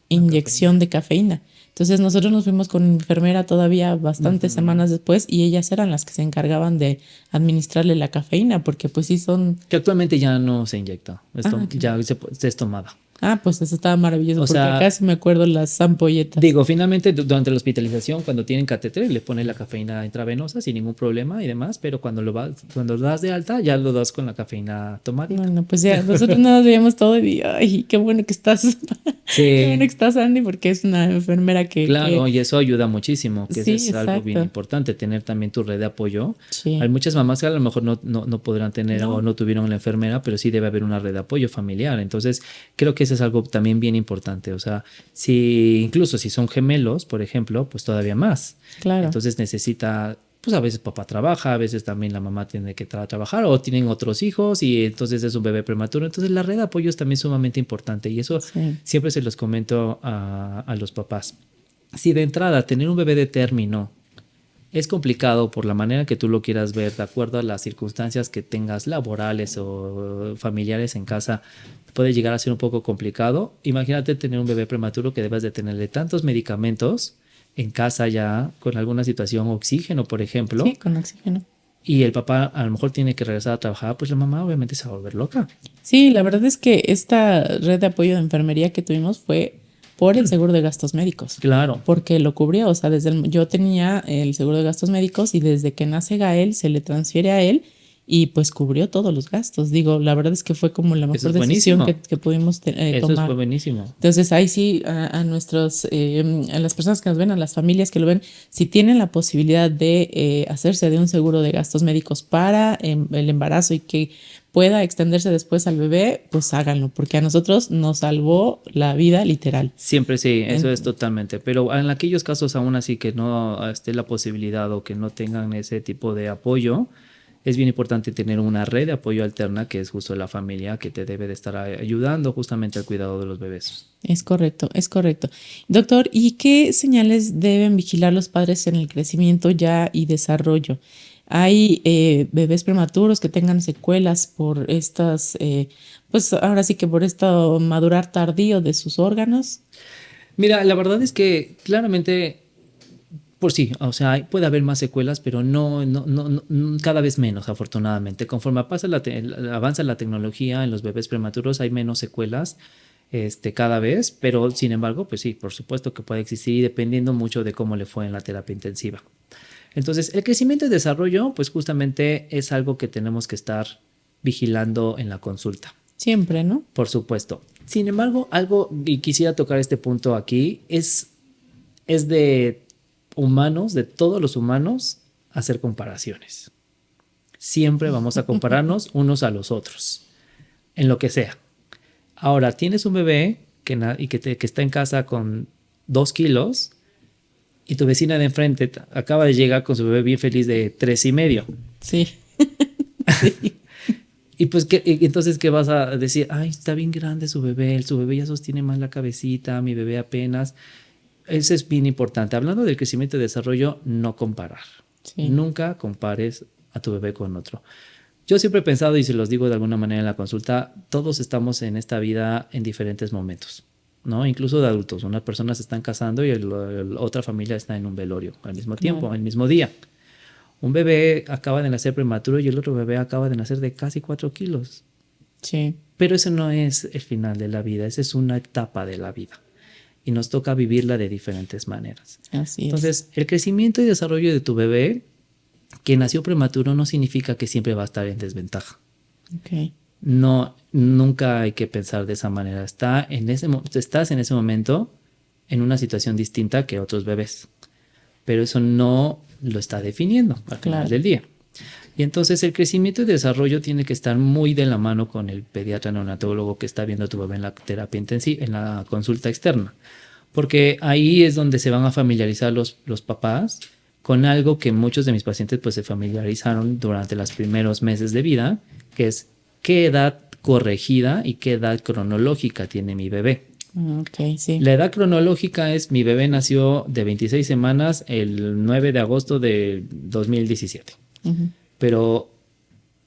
inyección de cafeína. Entonces nosotros nos fuimos con enfermera todavía bastantes semanas después y ellas eran las que se encargaban de administrarle la cafeína porque pues sí son... Que actualmente ya no se inyecta, ya se es tomada. Ah, pues eso estaba maravilloso, porque acá sí me acuerdo las ampolletas. Digo, finalmente durante la hospitalización, cuando tienen catéter, le pones la cafeína intravenosa sin ningún problema y demás, pero cuando lo das de alta, ya lo das con la cafeína tomadita. Bueno, pues ya, nosotros nos veíamos todo y ay, qué bueno que estás. Sí. Qué bueno que estás, Andy, porque es una enfermera que... Claro, y eso ayuda muchísimo, que sí, eso es algo bien importante, tener también tu red de apoyo. Sí. Hay muchas mamás que a lo mejor no podrán tener o no tuvieron la enfermera, pero sí debe haber una red de apoyo familiar. Entonces, creo que eso es algo también bien importante. O sea, incluso si son gemelos, por ejemplo, pues todavía más. Claro. Entonces necesita, pues a veces papá trabaja, a veces también la mamá tiene que trabajar o tienen otros hijos y entonces es un bebé prematuro. Entonces la red de apoyo es también sumamente importante y eso siempre se los comento a los papás. Si de entrada tener un bebé de término es complicado por la manera que tú lo quieras ver, de acuerdo a las circunstancias que tengas laborales o familiares en casa, puede llegar a ser un poco complicado. Imagínate tener un bebé prematuro que debas de tenerle tantos medicamentos en casa ya, con alguna situación, oxígeno, por ejemplo. Sí, con oxígeno. Y el papá a lo mejor tiene que regresar a trabajar, pues la mamá obviamente se va a volver loca. Sí, la verdad es que esta red de apoyo de enfermería que tuvimos fue por el seguro de gastos médicos. Claro. Porque lo cubrió, o sea, yo tenía el seguro de gastos médicos y desde que nace Gael se le transfiere a él y pues cubrió todos los gastos. Digo, la verdad es que fue como la mejor decisión que pudimos tomar. Eso fue buenísimo. Entonces ahí sí a las personas que nos ven, a las familias que lo ven, si tienen la posibilidad de hacerse de un seguro de gastos médicos para el embarazo y que pueda extenderse después al bebé, pues háganlo, porque a nosotros nos salvó la vida literal. Siempre sí, eso es totalmente. Pero en aquellos casos aún así que no esté la posibilidad o que no tengan ese tipo de apoyo, es bien importante tener una red de apoyo alterna, que es justo la familia, que te debe de estar ayudando justamente al cuidado de los bebés. Es correcto, es correcto. Doctor, ¿y qué señales deben vigilar los padres en el crecimiento ya y desarrollo? ¿Hay bebés prematuros que tengan secuelas por estas, pues ahora sí que por esto madurar tardío de sus órganos? Mira, la verdad es que claramente, por sí, o sea, puede haber más secuelas, pero no, cada vez menos, afortunadamente. Conforme pasa avanza la tecnología en los bebés prematuros, hay menos secuelas cada vez, pero sin embargo, pues sí, por supuesto que puede existir y dependiendo mucho de cómo le fue en la terapia intensiva. Entonces, el crecimiento y desarrollo, pues justamente es algo que tenemos que estar vigilando en la consulta. Siempre, ¿no? Por supuesto. Sin embargo, algo, y quisiera tocar este punto aquí, es de humanos, de todos los humanos, hacer comparaciones. Siempre vamos a compararnos unos a los otros, en lo que sea. Ahora, tienes un bebé que está en casa con 2 kilos y tu vecina de enfrente acaba de llegar con su bebé bien feliz de 3,5. Sí. Sí. Y pues, entonces, ¿qué vas a decir? Ay, está bien grande su bebé ya sostiene más la cabecita, mi bebé apenas. Eso es bien importante. Hablando del crecimiento y desarrollo, no comparar. Sí. Nunca compares a tu bebé con otro. Yo siempre he pensado, y se los digo de alguna manera en la consulta, todos estamos en esta vida en diferentes momentos, ¿no? Incluso de adultos. Unas personas se están casando y otra familia está en un velorio al mismo tiempo, al mismo día. Un bebé acaba de nacer prematuro y el otro bebé acaba de nacer de casi 4 kilos. Sí. Pero eso no es el final de la vida, esa es una etapa de la vida. Y nos toca vivirla de diferentes maneras. Así Entonces, el crecimiento y desarrollo de tu bebé que nació prematuro no significa que siempre va a estar en desventaja. Okay. No, nunca hay que pensar de esa manera. Estás en ese momento en una situación distinta que otros bebés. Pero eso no lo está definiendo al final del día. Y entonces el crecimiento y desarrollo tiene que estar muy de la mano con el pediatra neonatólogo que está viendo a tu bebé en la terapia intensiva, en la consulta externa. Porque ahí es donde se van a familiarizar los papás con algo que muchos de mis pacientes pues se familiarizaron durante los primeros meses de vida, que es qué edad corregida y qué edad cronológica tiene mi bebé. Okay, sí. La edad cronológica es mi bebé nació de 26 semanas el 9 de agosto de 2017. Pero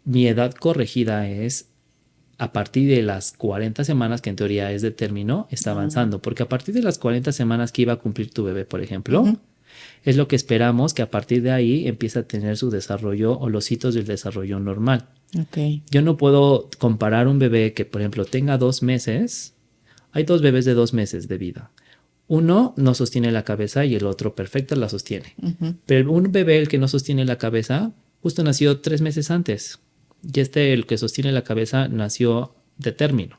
mi edad corregida es a partir de las 40 semanas, que en teoría es de término, está avanzando. Porque a partir de las 40 semanas que iba a cumplir tu bebé, por ejemplo, es lo que esperamos que a partir de ahí empiece a tener su desarrollo o los hitos del desarrollo normal. Okay. Yo no puedo comparar un bebé que, por ejemplo, tenga 2 meses. Hay 2 bebés de 2 meses de vida. Uno no sostiene la cabeza y el otro perfecta la sostiene. Pero un bebé, el que no sostiene la cabeza, justo nació 3 meses antes. Y el que sostiene la cabeza, nació de término.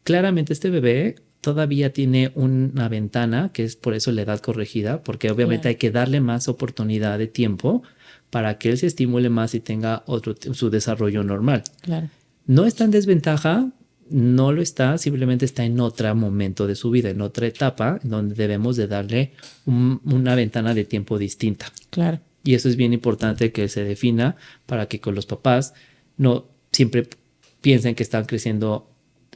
Claramente este bebé todavía tiene una ventana, que es por eso la edad corregida, porque obviamente hay que darle más oportunidad de tiempo para que él se estimule más y tenga su desarrollo normal. Claro. No está en desventaja, no lo está, simplemente está en otro momento de su vida, en otra etapa, donde debemos de darle una ventana de tiempo distinta. Claro. Y eso es bien importante que se defina para que con los papás no siempre piensen que están creciendo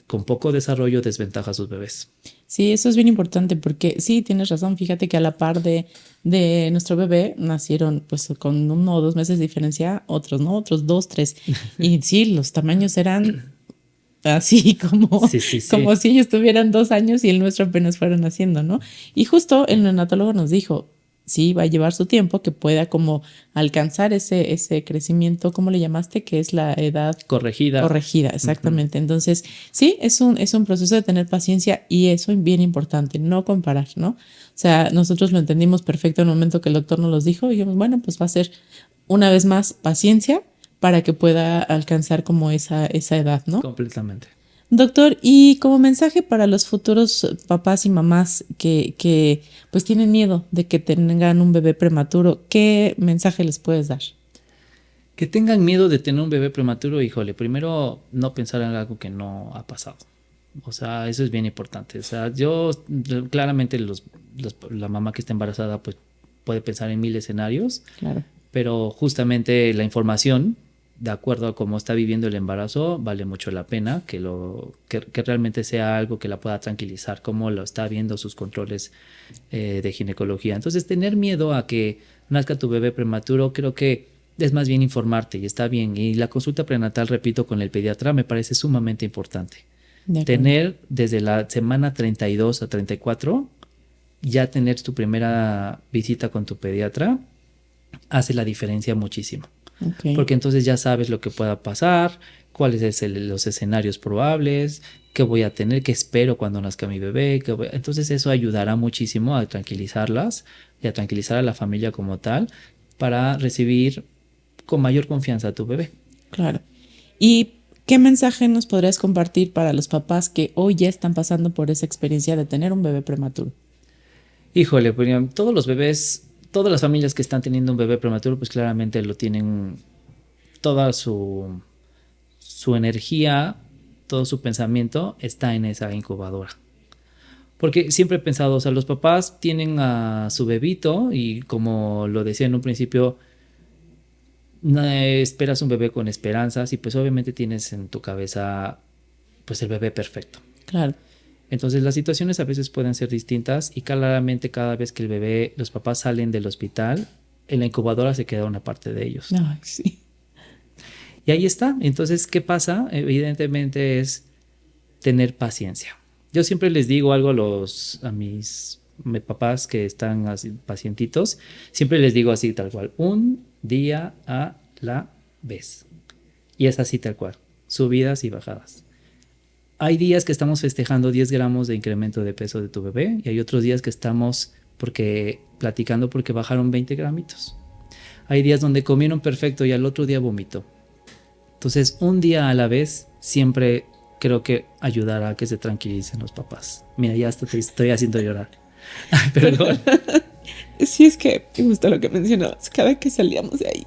con poco desarrollo, desventaja a sus bebés. Sí, eso es bien importante porque sí, tienes razón. Fíjate que a la par de nuestro bebé nacieron pues con 1 o 2 meses de diferencia, otros, ¿no? Otros 2, 3. Y sí, los tamaños eran así como, como si ellos tuvieran 2 años y el nuestro apenas fuera naciendo, ¿no? Y justo el neonatólogo nos dijo, sí, va a llevar su tiempo que pueda como alcanzar ese crecimiento, ¿cómo le llamaste? Que es la edad corregida. Corregida, exactamente. Entonces, sí, es un proceso de tener paciencia y eso es bien importante, no comparar, ¿no? O sea, nosotros lo entendimos perfecto en el momento que el doctor nos los dijo y dijimos, bueno, pues va a ser una vez más paciencia para que pueda alcanzar como esa edad, ¿no? Completamente. Doctor, y como mensaje para los futuros papás y mamás que pues tienen miedo de que tengan un bebé prematuro, ¿qué mensaje les puedes dar? Que tengan miedo de tener un bebé prematuro, híjole, primero no pensar en algo que no ha pasado. O sea, eso es bien importante. O sea, claramente la mamá que está embarazada pues puede pensar en 1000 escenarios, claro, pero justamente la información de acuerdo a cómo está viviendo el embarazo, vale mucho la pena que realmente sea algo que la pueda tranquilizar, cómo lo está viendo sus controles de ginecología. Entonces, tener miedo a que nazca tu bebé prematuro, creo que es más bien informarte y está bien. Y la consulta prenatal, repito, con el pediatra me parece sumamente importante. Tener desde la semana 32 a 34, ya tener tu primera visita con tu pediatra hace la diferencia muchísimo. Okay. Porque entonces ya sabes lo que pueda pasar, cuáles son los escenarios probables, qué voy a tener, qué espero cuando nazca mi bebé. Entonces eso ayudará muchísimo a tranquilizarlas y a tranquilizar a la familia como tal para recibir con mayor confianza a tu bebé. Claro. ¿Y qué mensaje nos podrías compartir para los papás que hoy ya están pasando por esa experiencia de tener un bebé prematuro? Híjole, pues todos los bebés, todas las familias que están teniendo un bebé prematuro, pues claramente lo tienen, toda su energía, todo su pensamiento está en esa incubadora. Porque siempre he pensado, o sea, los papás tienen a su bebito y como lo decía en un principio, esperas un bebé con esperanzas y pues obviamente tienes en tu cabeza pues el bebé perfecto. Claro. Entonces las situaciones a veces pueden ser distintas y claramente cada vez que el bebé, los papás salen del hospital, en la incubadora se queda una parte de ellos. Ay, sí. Y ahí está. Entonces, ¿qué pasa? Evidentemente es tener paciencia. Yo siempre les digo algo a mis papás que están así, pacientitos, siempre les digo así tal cual, un día a la vez. Y es así tal cual, subidas y bajadas. Hay días que estamos festejando 10 gramos de incremento de peso de tu bebé y hay otros días que estamos platicando porque bajaron 20 gramitos. Hay días donde comieron perfecto y al otro día vomitó. Entonces, un día a la vez siempre creo que ayudará a que se tranquilicen los papás. Mira, ya hasta te estoy haciendo llorar. Ay, perdón. Sí, es que me gusta lo que mencionabas. Cada que salíamos de ahí,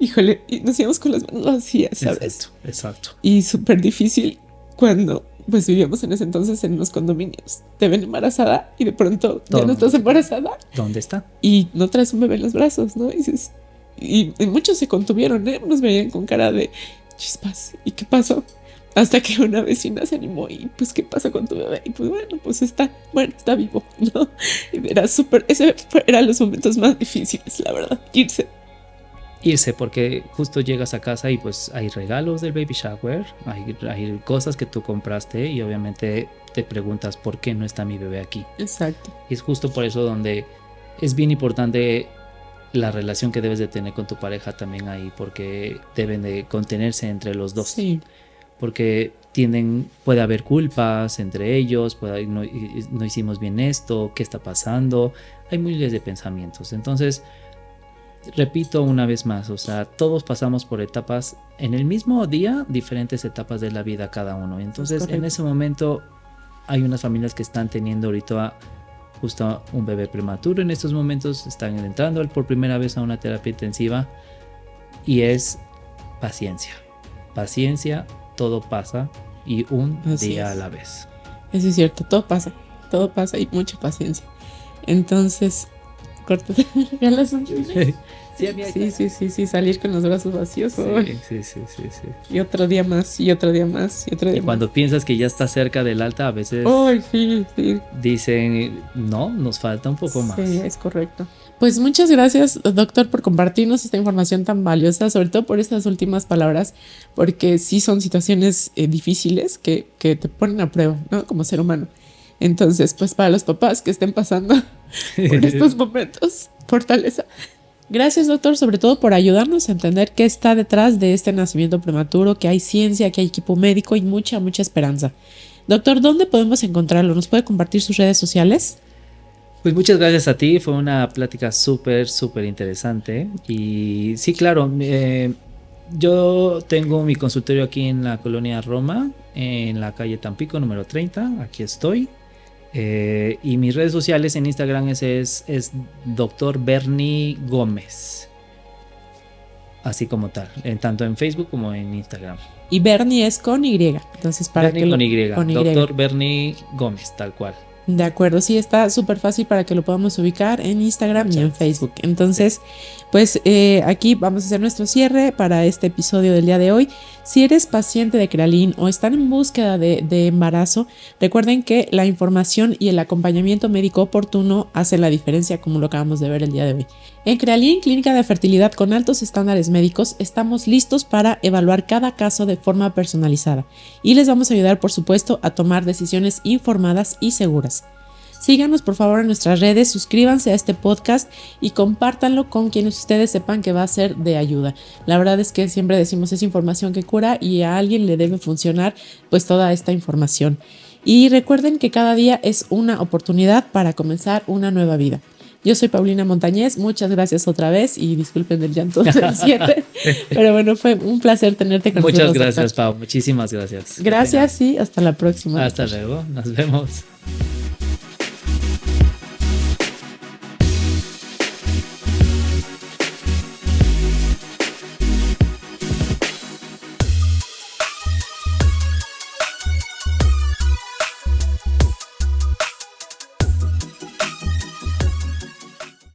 híjole, y nos íbamos con las manos vacías, ¿sabes? Exacto. Y súper difícil cuando pues vivíamos en ese entonces en unos condominios. Te ven embarazada y de pronto ya no estás embarazada. ¿Dónde está? Y no traes un bebé en los brazos, ¿no? Y muchos se contuvieron, ¿eh? Nos veían con cara de chispas. ¿Y qué pasó? Hasta que una vecina se animó y pues ¿qué pasa con tu bebé? Y pues bueno, está vivo, ¿no? Era ese eran los momentos más difíciles, la verdad, Irse, porque justo llegas a casa y pues hay regalos del baby shower, hay cosas que tú compraste y obviamente te preguntas por qué no está mi bebé aquí. Exacto. Y es justo por eso donde es bien importante la relación que debes de tener con tu pareja también ahí, porque deben de contenerse entre los dos. Sí. Porque puede haber culpas entre ellos, no hicimos bien esto, ¿qué está pasando? Hay miles de pensamientos. Entonces, repito una vez más, o sea, todos pasamos por etapas en el mismo día, diferentes etapas de la vida cada uno. Entonces, en ese momento hay unas familias que están teniendo ahorita justo un bebé prematuro. En estos momentos están entrando por primera vez a una terapia intensiva y es paciencia. Paciencia, todo pasa y un día a la vez. Eso es cierto, todo pasa y mucha paciencia. Entonces, córtate, regalas un bebé. Sí, salir con los brazos vacíos. Sí. Y otro día más, y otro día más. Cuando piensas que ya está cerca del alta, a veces sí. Dicen, no, nos falta un poco más. Sí, es correcto. Pues muchas gracias, doctor, por compartirnos esta información tan valiosa, sobre todo por estas últimas palabras, porque sí son situaciones difíciles que te ponen a prueba, ¿no? Como ser humano. Entonces, pues para los papás que estén pasando por estos momentos, fortaleza. Gracias, doctor, sobre todo por ayudarnos a entender qué está detrás de este nacimiento prematuro, que hay ciencia, que hay equipo médico y mucha esperanza. Doctor, ¿dónde podemos encontrarlo? ¿Nos puede compartir sus redes sociales? Pues muchas gracias a ti, fue una plática súper interesante. Y sí, claro, yo tengo mi consultorio aquí en la colonia Roma, en la calle Tampico, número 30, aquí estoy. Y mis redes sociales en Instagram es Dr. Bernie Gómez, así como tal, tanto en Facebook como en Instagram. Y Bernie es con Y, entonces para Bernie con Y, Dr. Bernie Gómez, tal cual. De acuerdo, sí, está súper fácil para que lo podamos ubicar en Instagram y en Facebook. Entonces, pues aquí vamos a hacer nuestro cierre para este episodio del día de hoy. Si eres paciente de Crealin o están en búsqueda de embarazo, recuerden que la información y el acompañamiento médico oportuno hacen la diferencia, como lo acabamos de ver el día de hoy. En Crealin, clínica de fertilidad con altos estándares médicos, estamos listos para evaluar cada caso de forma personalizada y les vamos a ayudar, por supuesto, a tomar decisiones informadas y seguras. Síganos por favor en nuestras redes, suscríbanse a este podcast y compártanlo con quienes ustedes sepan que va a ser de ayuda. La verdad es que siempre decimos es información que cura y a alguien le debe funcionar pues toda esta información. Y recuerden que cada día es una oportunidad para comenzar una nueva vida. Yo soy Paulina Montañez, muchas gracias otra vez y disculpen el llanto del 7, pero bueno, fue un placer tenerte con nosotros. Muchas gracias, Pau, muchísimas gracias. Gracias y hasta la próxima. Hasta luego, nos vemos.